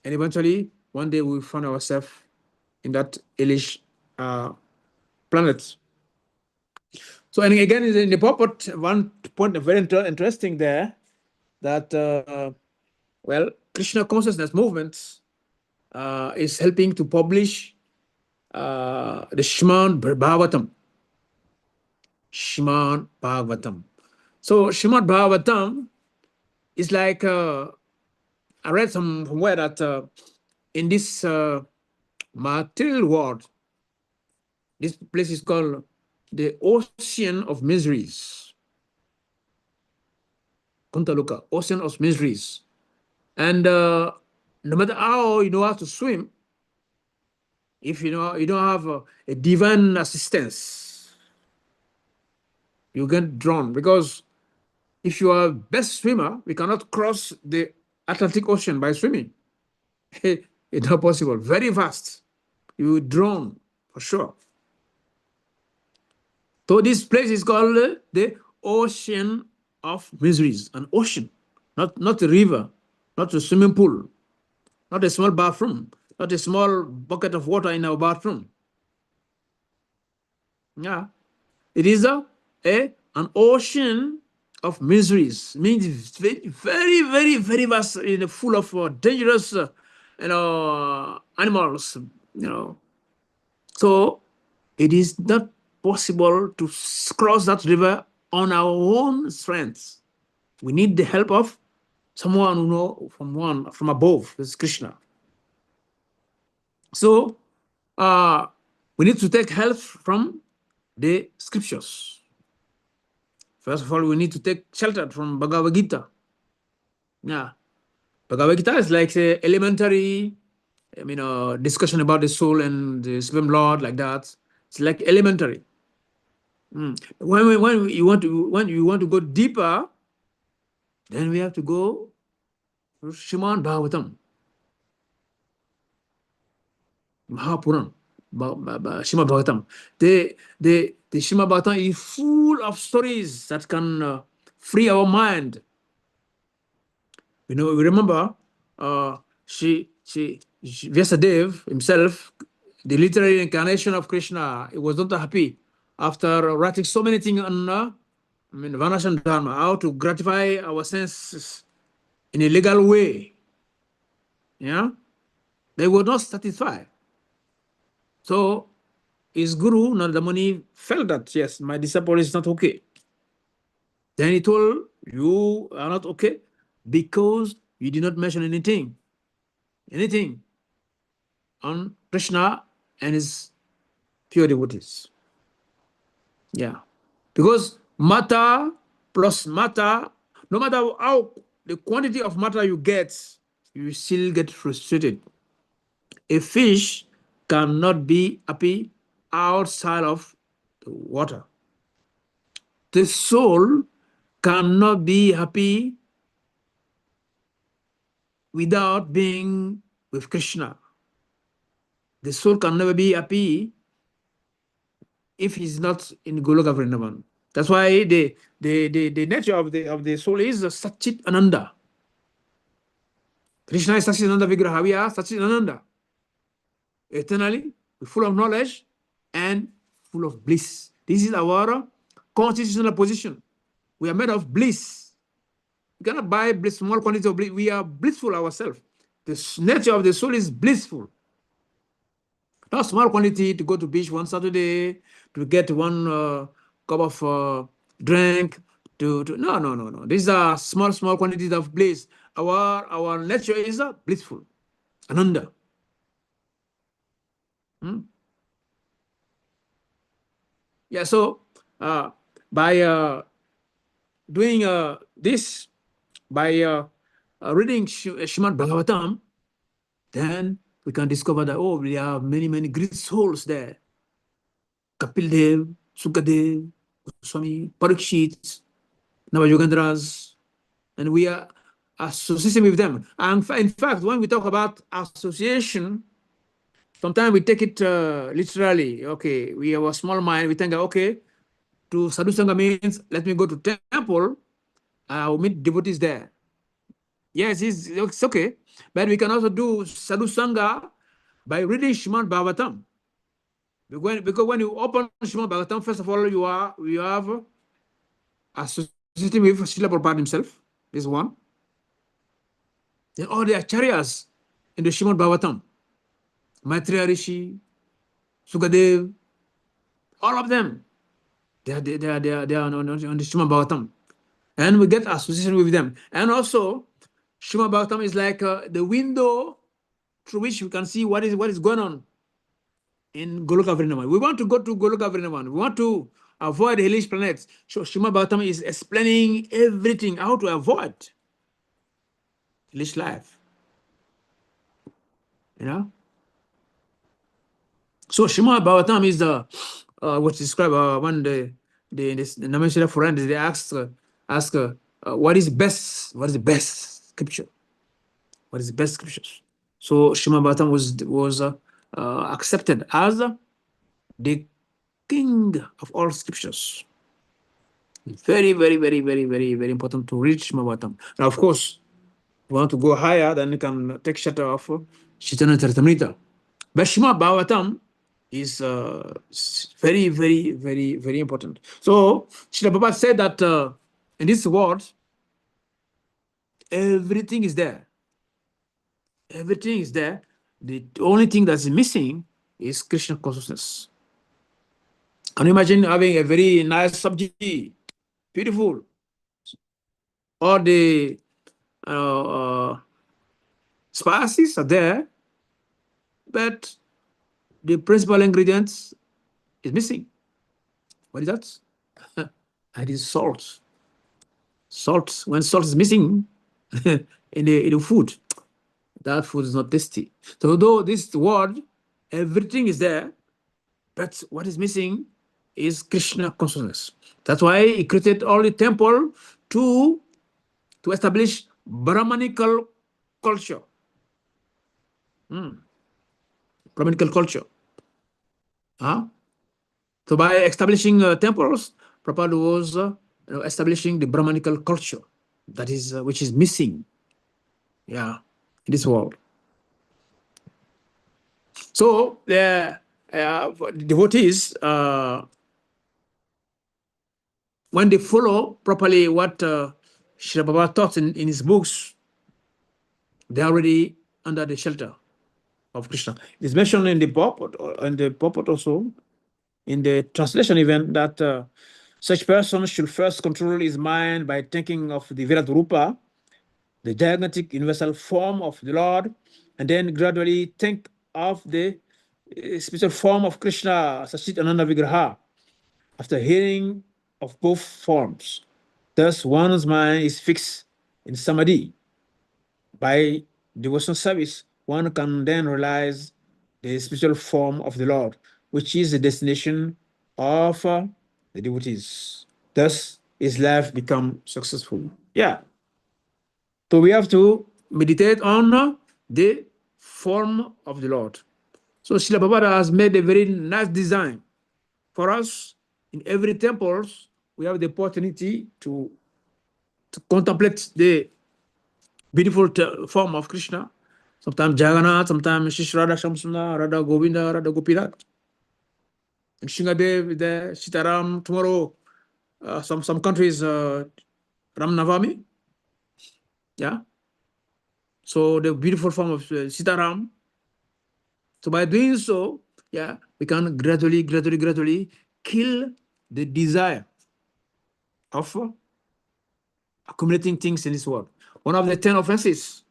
and eventually one day we find ourselves in that hellish planet. So, and again, in the purport, one point very interesting there, that Krishna consciousness movement is helping to publish the Śrīmad Bhāgavatam. Śrīmad Bhāgavatam. So Śrīmad Bhāgavatam is like, I read somewhere that in this material world, this place is called the ocean of miseries. Kuntaloka, ocean of miseries. And no matter how you know how to swim, if you don't have a divine assistance, you get drawn, because if you are best swimmer, we cannot cross the Atlantic Ocean by swimming. It's not possible. Very fast. You will drown for sure. So this place is called the ocean of miseries, an ocean, not a river, not a swimming pool, not a small bathroom, not a small bucket of water in our bathroom. Yeah, it is an ocean of miseries. Means very, very, very, very vast, full of dangerous, animals. So it is not possible to cross that river on our own strength. We need the help of someone who know from above. This is Krishna. So we need to take help from the scriptures. First of all, we need to take shelter from Bhagavad Gita. Yeah, Bhagavad Gita is like the elementary, discussion about the soul and the Supreme Lord, like that. It's like elementary. When you want to go deeper, then we have to go to Śrīmad Bhāgavatam, Mahapuran, Śrīmad Bhāgavatam. The Śrīmad Bhāgavatam is full of stories that can free our mind. We remember Vyasadeva himself, the literary incarnation of Krishna, he was not happy after writing so many things on Varnashram Dharma, how to gratify our senses in a legal way. Yeah, they were not satisfied. So his guru, Narada Muni, felt that, yes, my disciple is not okay. Then he told, you are not okay because you did not mention anything on Krishna and his pure devotees. Yeah, because matter plus matter, no matter how the quantity of matter you get, you still get frustrated. A fish cannot be happy outside of the water. The soul cannot be happy without being with Krishna. The soul can never be happy if he's not in Goloka Vrindavan. That's why the nature of the soul is Satchit Ananda. Krishna is Satchit Ananda Vigraha. We are Satchit Ananda. Eternally, full of knowledge and full of bliss. This is our constitutional position. We are made of bliss. You cannot buy bliss, small quantity of bliss. We are blissful ourselves. The nature of the soul is blissful. Not small quantity to go to beach one Saturday, to get one cup of drink. No. These are small quantities of bliss. Our nature is blissful, Ananda. Yeah, so by doing this, by reading Śrīmad Bhāgavatam, then we can discover that, we have many great souls there. Kapil Dev, Sukadev, Swami, Parikshit, Navayogendras, and we are associating with them. And in fact, when we talk about association, sometimes we take it literally. Okay, we have a small mind. We think, okay, to Sadhu Sangha means let me go to temple. I will meet devotees there. Yes, it's okay. But we can also do Sadhu Sangha by reading Śrīmad Bhāgavatam. Because when you open Śrīmad Bhāgavatam, first of all, you have associating with Srila Prabhupada himself. This is one. Then all the acharyas in the Śrīmad Bhāgavatam. Maitreya Rishi, Sukadev, all of them, they are on the Śrīmad Bhāgavatam. And we get association with them. And also, Śrīmad Bhāgavatam is like the window through which we can see what is going on in Goloka Vrindavan. We want to go to Goloka Vrindavan. We want to avoid hellish planets. So Śrīmad Bhāgavatam is explaining everything, how to avoid hellish life. So Śrīmad Bhāgavatam is the what's described when the the Namashira friends, they ask what is best? What is the best scripture? What is the best scriptures? So Srimad Bhagavatam was accepted as the king of all scriptures. Very, very, very, very, very, very important to read Srimad Bhagavatam. Now, of course, if you want to go higher, then you can take chapter of Chaitanya Charitamrita. But Srimad Bhagavatam is very, very, very, very important. So Srila Prabhupada said that in this world, everything is there. Everything is there. The only thing that's missing is Krishna consciousness. Can you imagine having a very nice subject, beautiful, all the spices are there, but the principal ingredients is missing. What is that? That is salt. Salt. When salt is missing in the food, that food is not tasty. So although this world, everything is there, but what is missing is Krishna consciousness. That's why he created all the temple to establish Brahmanical culture. Brahmanical culture. So by establishing temples, Prabhupada was establishing the Brahmanical culture, that is which is missing, in this world. So the devotees, when they follow properly what Srila Prabhupada taught in his books, they are already under the shelter of Krishna. It's mentioned in the purport also, in the translation even, that such person should first control his mind by thinking of the Virat Rupa, the gigantic universal form of the Lord, and then gradually think of the spiritual form of Krishna, Sachit Ananda Vigraha, after hearing of both forms. Thus, one's mind is fixed in samadhi. By devotional service, one can then realize the spiritual form of the Lord, which is the destination of the devotees. Thus, his life become successful. So we have to meditate on the form of the Lord. So Srila Prabhupada has made a very nice design for us. In every temple, we have the opportunity to contemplate the beautiful form of Krishna. Sometimes Jagannath, sometimes Shish Radha Shamsuna, Radha Govinda, Radha Gopirat. And Shingadev, the Sitaram, tomorrow, some countries, Ram Navami. So the beautiful form of Sitaram. So by doing so, we can gradually kill the desire of accumulating things in this world. One of the 10 offenses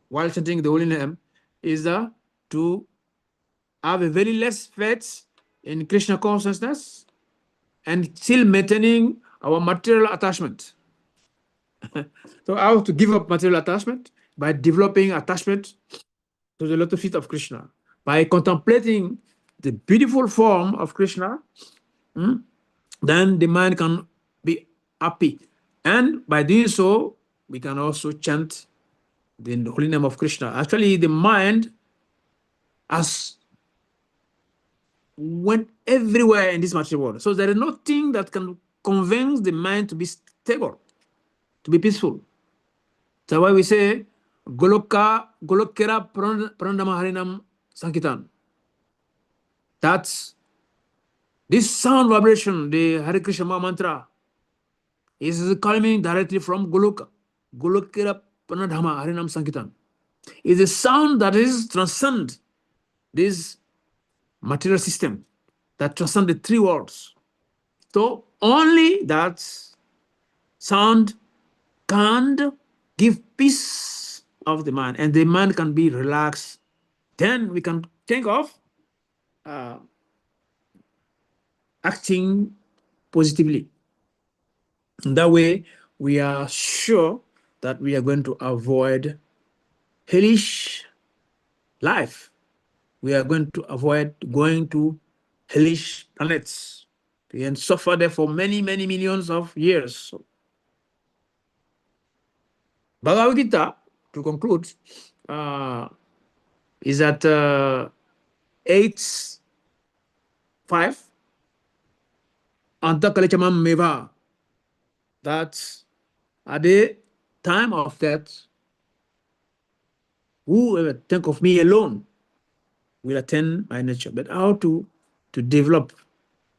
while chanting the holy name is to have a very less faith in Krishna consciousness and still maintaining our material attachment. So how to give up material attachment? By developing attachment to the lotus feet of Krishna. By contemplating the beautiful form of Krishna, then the mind can be happy. And by doing so, we can also chant the holy name of Krishna. Actually, the mind went everywhere in this material world. So there is nothing that can convince the mind to be stable, to be peaceful. That's why we say, Golokera Pranadama Harinam Sankitan. That's this sound vibration, the Hare Krishna mantra, is coming directly from Goloka. Golokera Pranadama Harinam Sankitan is a sound that is transcend this material system, that transcend the three worlds. So only that sound can give peace of the mind, and the mind can be relaxed. Then we can think of acting positively. In that way, we are sure that we are going to avoid hellish life. We are going to avoid going to hellish planets. and suffer there for many, many millions of years. So, Bhagavad Gita, to conclude, is at 8:5. Antakalichamam meva. That at the time of death, whoever think of me alone will attain my nature. But how to develop,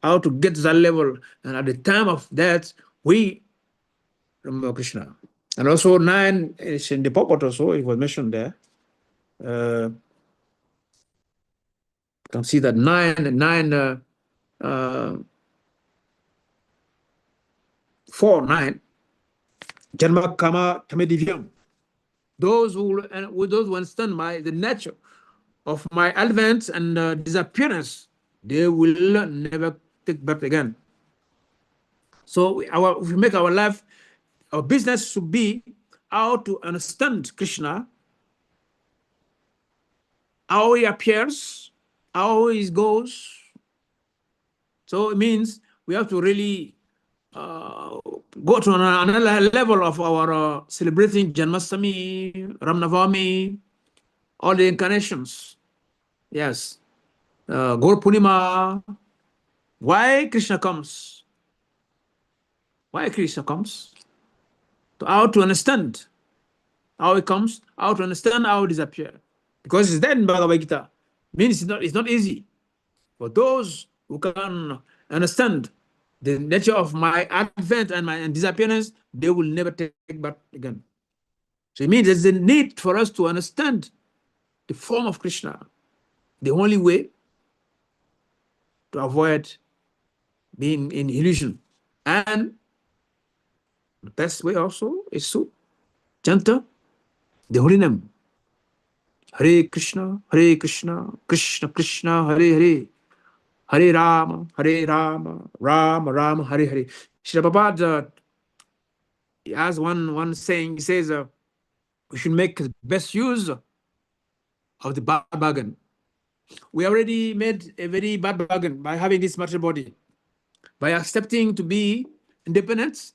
how to get to that level, and at the time of death, we remember Krishna. And also 9 is in the purport also, it was mentioned there. You can see that 4:9, Janma Kama Tamedivyam. Those who understand the nature of my advent and disappearance, they will never take back again. So if we make our life, our business should be how to understand Krishna, how he appears, how he goes. So it means we have to really go to another level of our celebrating Janmashtami, Ramnavami, all the incarnations. Yes. Gaur Purnima. Why Krishna comes? Why Krishna comes? How to understand how he comes, how to understand how he disappears. Because it's there in Bhagavad Gita. Means it's not easy. For those who can understand the nature of my advent and my disappearance, they will never take back again. So it means there's a need for us to understand the form of Krishna. The only way to avoid being in illusion. And the best way also is to chant the holy name. Hare Krishna, Krishna Krishna, Hare Hare, Hare Rama, Rama Rama, Hare Hare. Srila Prabhupada he has one saying, he says, we should make the best use of the bad bargain. We already made a very bad bargain by having this material body, by accepting to be independent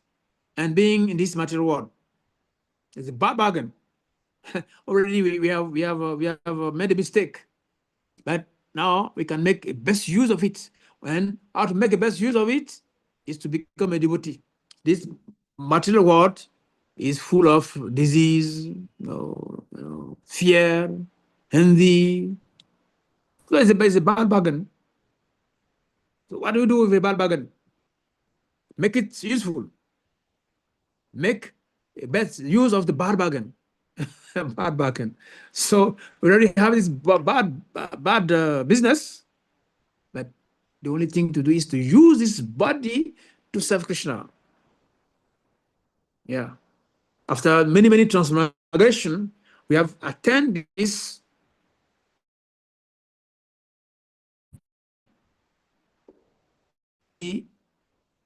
and being in this material world. It's a bad bargain. Already we have made a mistake, but now we can make a best use of it. And how to make a best use of it is to become a devotee. This material world is full of disease, fear, envy. So it's a bad bargain. So what do we do with a bad bargain? Make it useful. Make a best use of the bad bargain. Bad bargain. So we already have this bad business, but the only thing to do is to use this body to serve Krishna. Yeah. After many transmigration, we have attained this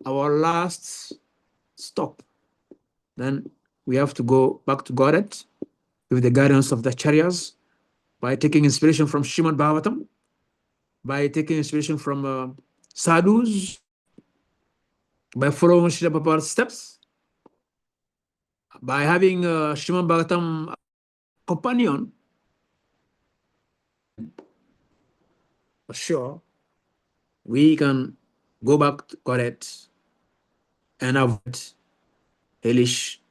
our last stop. Then we have to go back to Godhead with the guidance of the Acharyas, by taking inspiration from Śrīmad Bhāgavatam, by taking inspiration from sadhus, by following Srila Prabhupada's steps, by having Śrīmad Bhāgavatam companion. For sure, we can go back to Godhead and avoid hellish.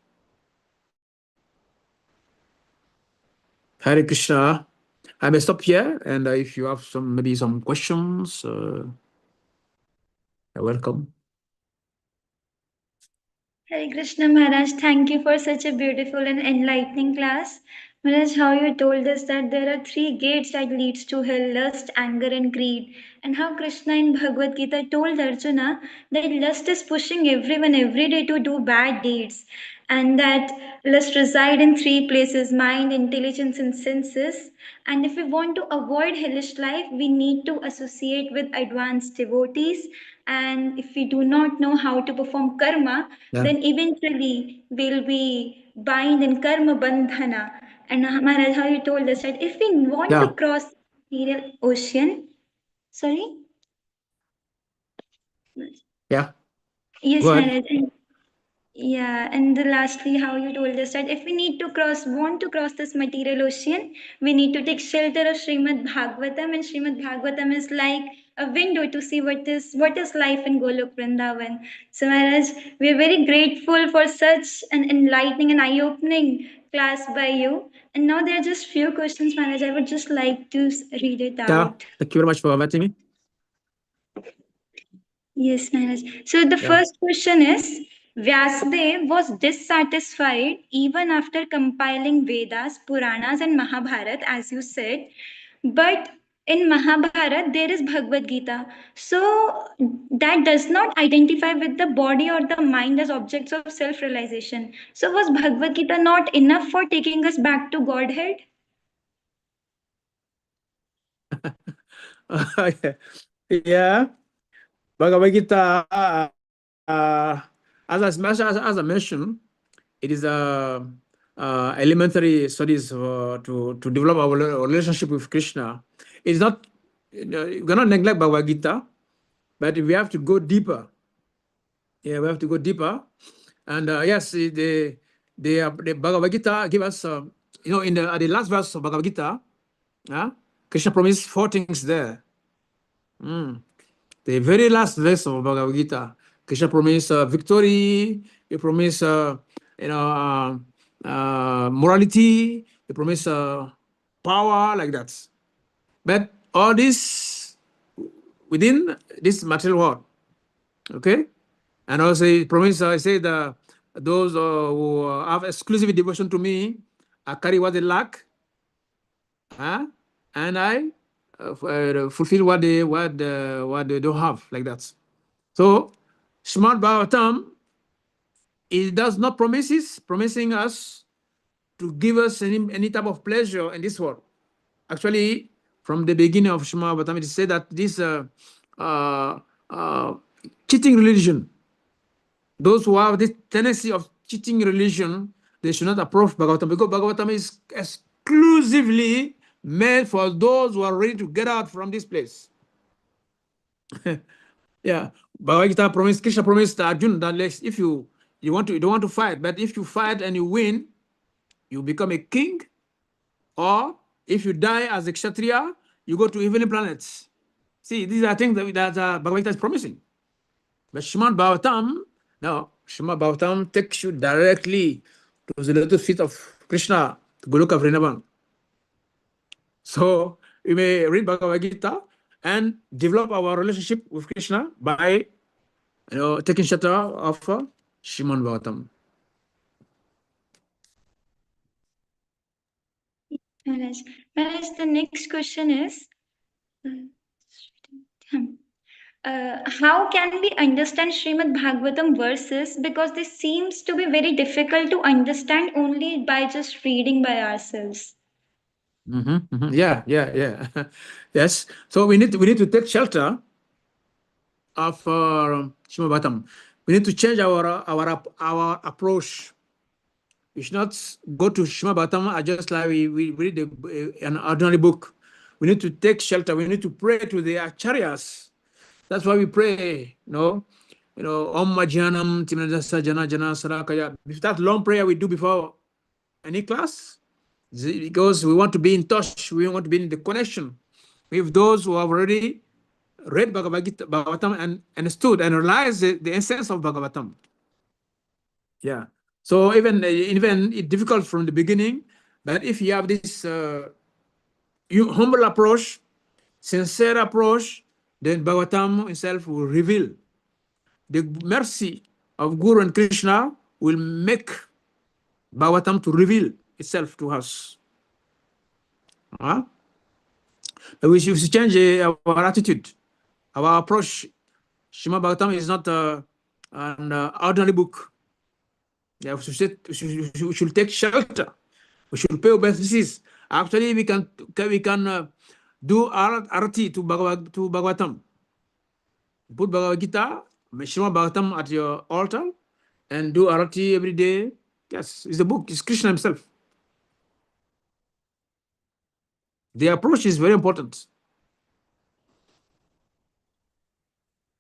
Hare Krishna. I may stop here, and if you have maybe some questions, you're welcome. Hare Krishna Maharaj, thank you for such a beautiful and enlightening class. Maharaj, how you told us that there are 3 gates that leads to hell: lust, anger, and greed. And how Krishna in Bhagavad Gita told Arjuna that lust is pushing everyone every day to do bad deeds, and that lust reside in 3 places: mind, intelligence, and senses. And if we want to avoid hellish life, we need to associate with advanced devotees. And if we do not know how to perform karma, then eventually we'll be bind in karma bandhana. And Maharaj, how you told us that if we want to cross the material ocean, sorry? Yeah. Yes, Go ahead. Maharaj. Yeah, and lastly, how you told us that if we want to cross this material ocean, we need to take shelter of Srimad Bhagavatam, and Srimad Bhagavatam is like a window to see what is life in Golok Vrindavan. So, Maharaj, we are very grateful for such an enlightening and eye-opening class by you. And now there are just few questions, Maharaj. I would just like to read it Yeah. out. Thank you very much for inviting me. Yes, Maharaj. So the Yeah. first question is, Vyasadeva was dissatisfied even after compiling Vedas, Puranas, and Mahabharata, as you said. But in Mahabharata, there is Bhagavad Gita. So that does not identify with the body or the mind as objects of self realization. So was Bhagavad Gita not enough for taking us back to Godhead? Yeah. Bhagavad Gita, as I mentioned, it is elementary studies to develop our relationship with Krishna. It's not, you cannot neglect Bhagavad Gita, but we have to go deeper. Yeah, we have to go deeper. And yes, the Bhagavad Gita give us, in the last verse of Bhagavad Gita, Krishna promised 4 things there. The very last verse of Bhagavad Gita, Krishna promised victory. He promised, morality. He promised power, like that. But all this within this material world, okay? And also he promised, I said, those who have exclusive devotion to me, I carry what they lack, and I fulfill what they don't have, like that. So, Śrīmad Bhāgavatam, it does not promising us to give us any type of pleasure in this world. Actually, from the beginning of Śrīmad Bhāgavatam, it is said that this cheating religion, those who have this tendency of cheating religion, they should not approach Bhagavatam, because Bhagavatam is exclusively made for those who are ready to get out from this place. Yeah, Bhagavad Gita promised, Krishna promised Arjuna that if you don't want to fight, but if you fight and you win, you become a king, or if you die as a kshatriya, you go to heavenly planets. See, these are things that Bhagavad Gita is promising. But Śrīmad Bhāgavatam, no, Śrīmad Bhāgavatam takes you directly to the lotus feet of Krishna, to Goloka Vrindavan. So we may read Bhagavad Gita and develop our relationship with Krishna by taking shelter of Śrīmad Bhāgavatam. Maharaj. Maharaj, the next question is, how can we understand Srimad Bhagavatam verses, because this seems to be very difficult to understand only by just reading by ourselves. Yeah. Yes. So we need to take shelter of Śrīmad Bhagavatam. We need to change our approach. We should not go to Śrīmad Bhagavatam just like we read an ordinary book. We need to take shelter. We need to pray to the acharyas. That's why we pray, Om Majnanam Timnadasa Jana Jana Sarakaya. That long prayer we do before any class, because we want to be in touch, we want to be in the connection with those who have already read Bhagavatam and understood and realized the essence of Bhagavatam. Yeah. So even it's difficult from the beginning, but if you have this humble approach, sincere approach, then Bhagavatam itself will reveal. The mercy of Guru and Krishna will make Bhagavatam to reveal itself to us. We should change our attitude, our approach. Śrīmad Bhagavatam is not an ordinary book. Yeah, we should take shelter. We should pay obeisances. Actually, we can do arati to Bhagavatam. Put Bhagavad Gita, Śrīmad Bhagavatam at your altar, and do arati every day. Yes, it's the book. It's Krishna himself. The approach is very important.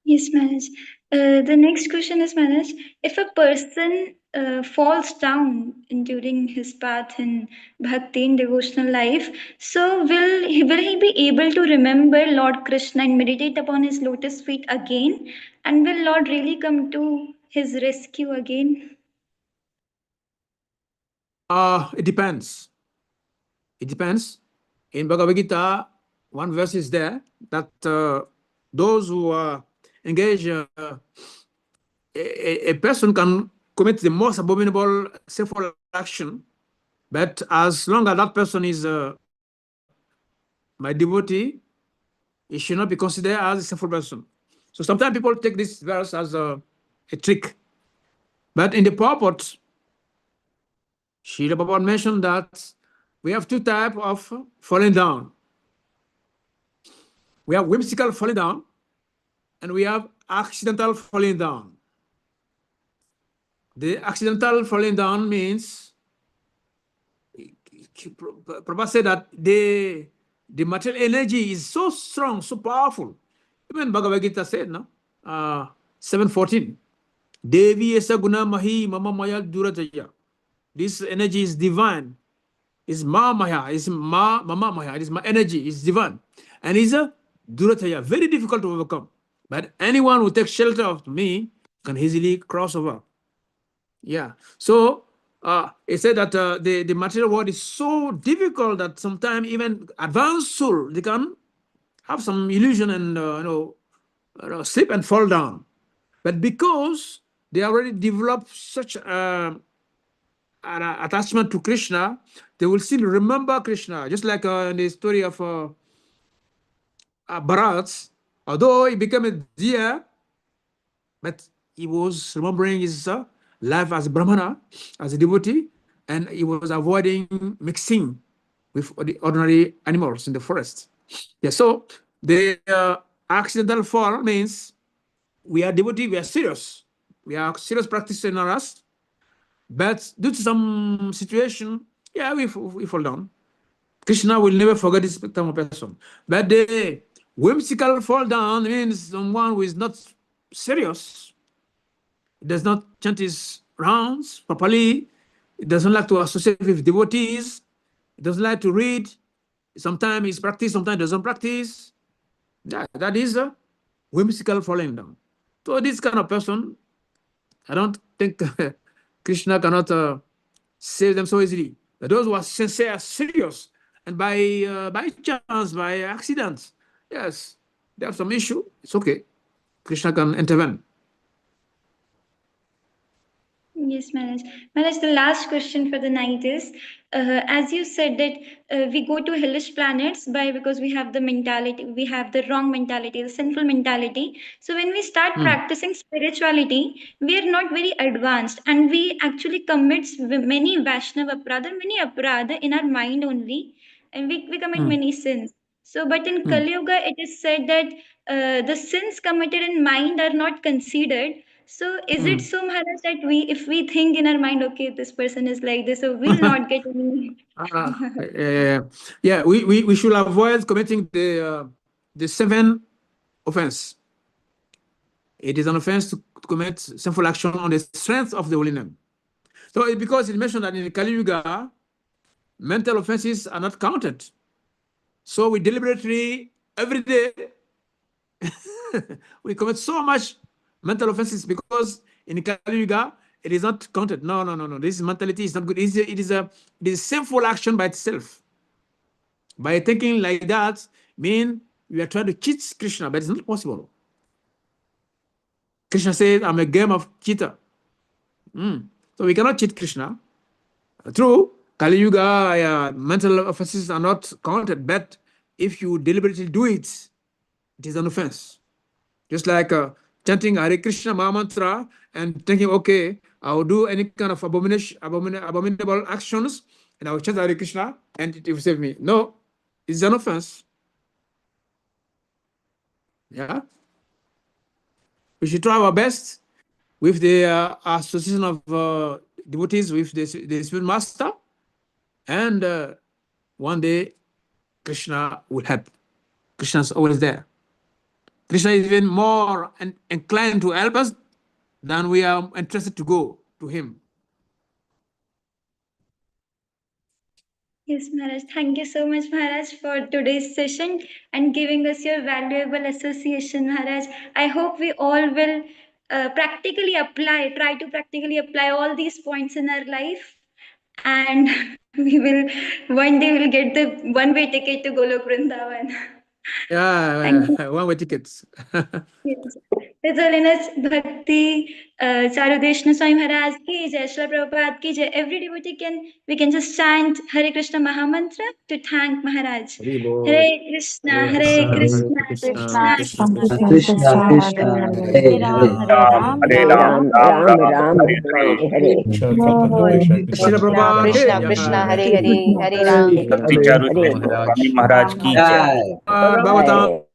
Yes, Maharaj. The next question is, Manoj, if a person falls down during his path in bhakti in devotional life, so will he be able to remember Lord Krishna and meditate upon his lotus feet again? And will Lord really come to his rescue again? It depends. It depends. In Bhagavad Gita, one verse is there that those who engage a person can commit the most abominable sinful action, but as long as that person is my devotee, he should not be considered as a sinful person. So sometimes people take this verse as a trick. But in the purport, Srila Prabhupada mentioned that we have two types of falling down. We have whimsical falling down, and we have accidental falling down. The accidental falling down means, Prabhupada said that the material energy is so strong, so powerful. Even Bhagavad Gita said, no? 7:14, Devi esa guna mahi mama maya durataya. This energy is divine. Is ma maya, is ma mama maya. It is my energy, is divine, and is a durataya, very difficult to overcome. But anyone who takes shelter of me can easily cross over. Yeah. So it said that the material world is so difficult that sometimes even advanced soul, they can have some illusion and slip and fall down. But because they already developed such an attachment to Krishna, they will still remember Krishna. Just like in the story of Bharat, although he became a deer, but he was remembering his life as a Brahmana, as a devotee, and he was avoiding mixing with the ordinary animals in the forest. Yeah, so the accidental fall means we are devotee, we are serious. We are serious practitioners, but due to some situation, yeah, we fall down. Krishna will never forget this type of person. But the whimsical fall down means someone who is not serious. He does not chant his rounds properly. He doesn't like to associate with devotees. He doesn't like to read. Sometimes he's practice, sometimes doesn't practice. That is a whimsical falling down. So this kind of person, I don't think Krishna cannot save them so easily. But those who are sincere, serious, and by chance, by accident, yes, they have some issue. It's okay. Krishna can intervene. Yes, Manoj. Manoj, the last question for the night is, as you said that we go to hellish planets because we have the mentality, we have the wrong mentality, the sinful mentality. So when we start practicing spirituality, we are not very advanced, and we actually commit many Vaishnava aparadha, many aparadha in our mind only, and we commit many sins. So, but in Kali Yuga, it is said that the sins committed in mind are not considered. So is it so, Maharaj, that if we think in our mind, okay, this person is like this, so we'll not get any. Yeah, we should avoid committing the seven offense. It is an offense to commit sinful action on the strength of the holy name. So because it mentioned that in the Kali Yuga, mental offenses are not counted. So we deliberately, every day, we commit so much mental offenses because in Kali Yuga, it is not counted. No. This mentality is not good. It is a sinful action by itself. By thinking like that, mean we are trying to cheat Krishna, but it's not possible. Krishna said, I'm a game of cheater. So we cannot cheat Krishna. True, Kali Yuga, mental offenses are not counted, but if you deliberately do it, it is an offense. Just like chanting Hare Krishna Maha Mantra and thinking, okay, I will do any kind of abominable actions and I will chant Hare Krishna and it will save me. No, it's an offense. Yeah. We should try our best with the association of devotees with the Spirit Master, and one day Krishna will help. Krishna is always there. Krishna is even more inclined to help us than we are interested to go to him. Yes, Maharaj. Thank you so much, Maharaj, for today's session and giving us your valuable association, Maharaj. I hope we all will try to practically apply all these points in our life, and we will one day we'll get the one-way ticket to Golok Vrindavan. Thank you. Yeah, one-way tickets. Yes. His Holiness Bhakti Charudeshna Swami Maharaj ki Jai, Srila Prabhupada ki Jai. Every devotee we can just chant Hare Krishna Mahamantra to thank Maharaj. Hare Krishna, Hare Krishna, Krishna Krishna Krishna, Krishna Krishna Hare Hare Hare Ram, Ram Ram Hare Hare Hare Srila Prabhupada ki Krishna Jai. Krishna Hare Hare Hare Ram Bhakti Hare Charu Hare Swami Maharaj ki jai. Jai Bhagavatam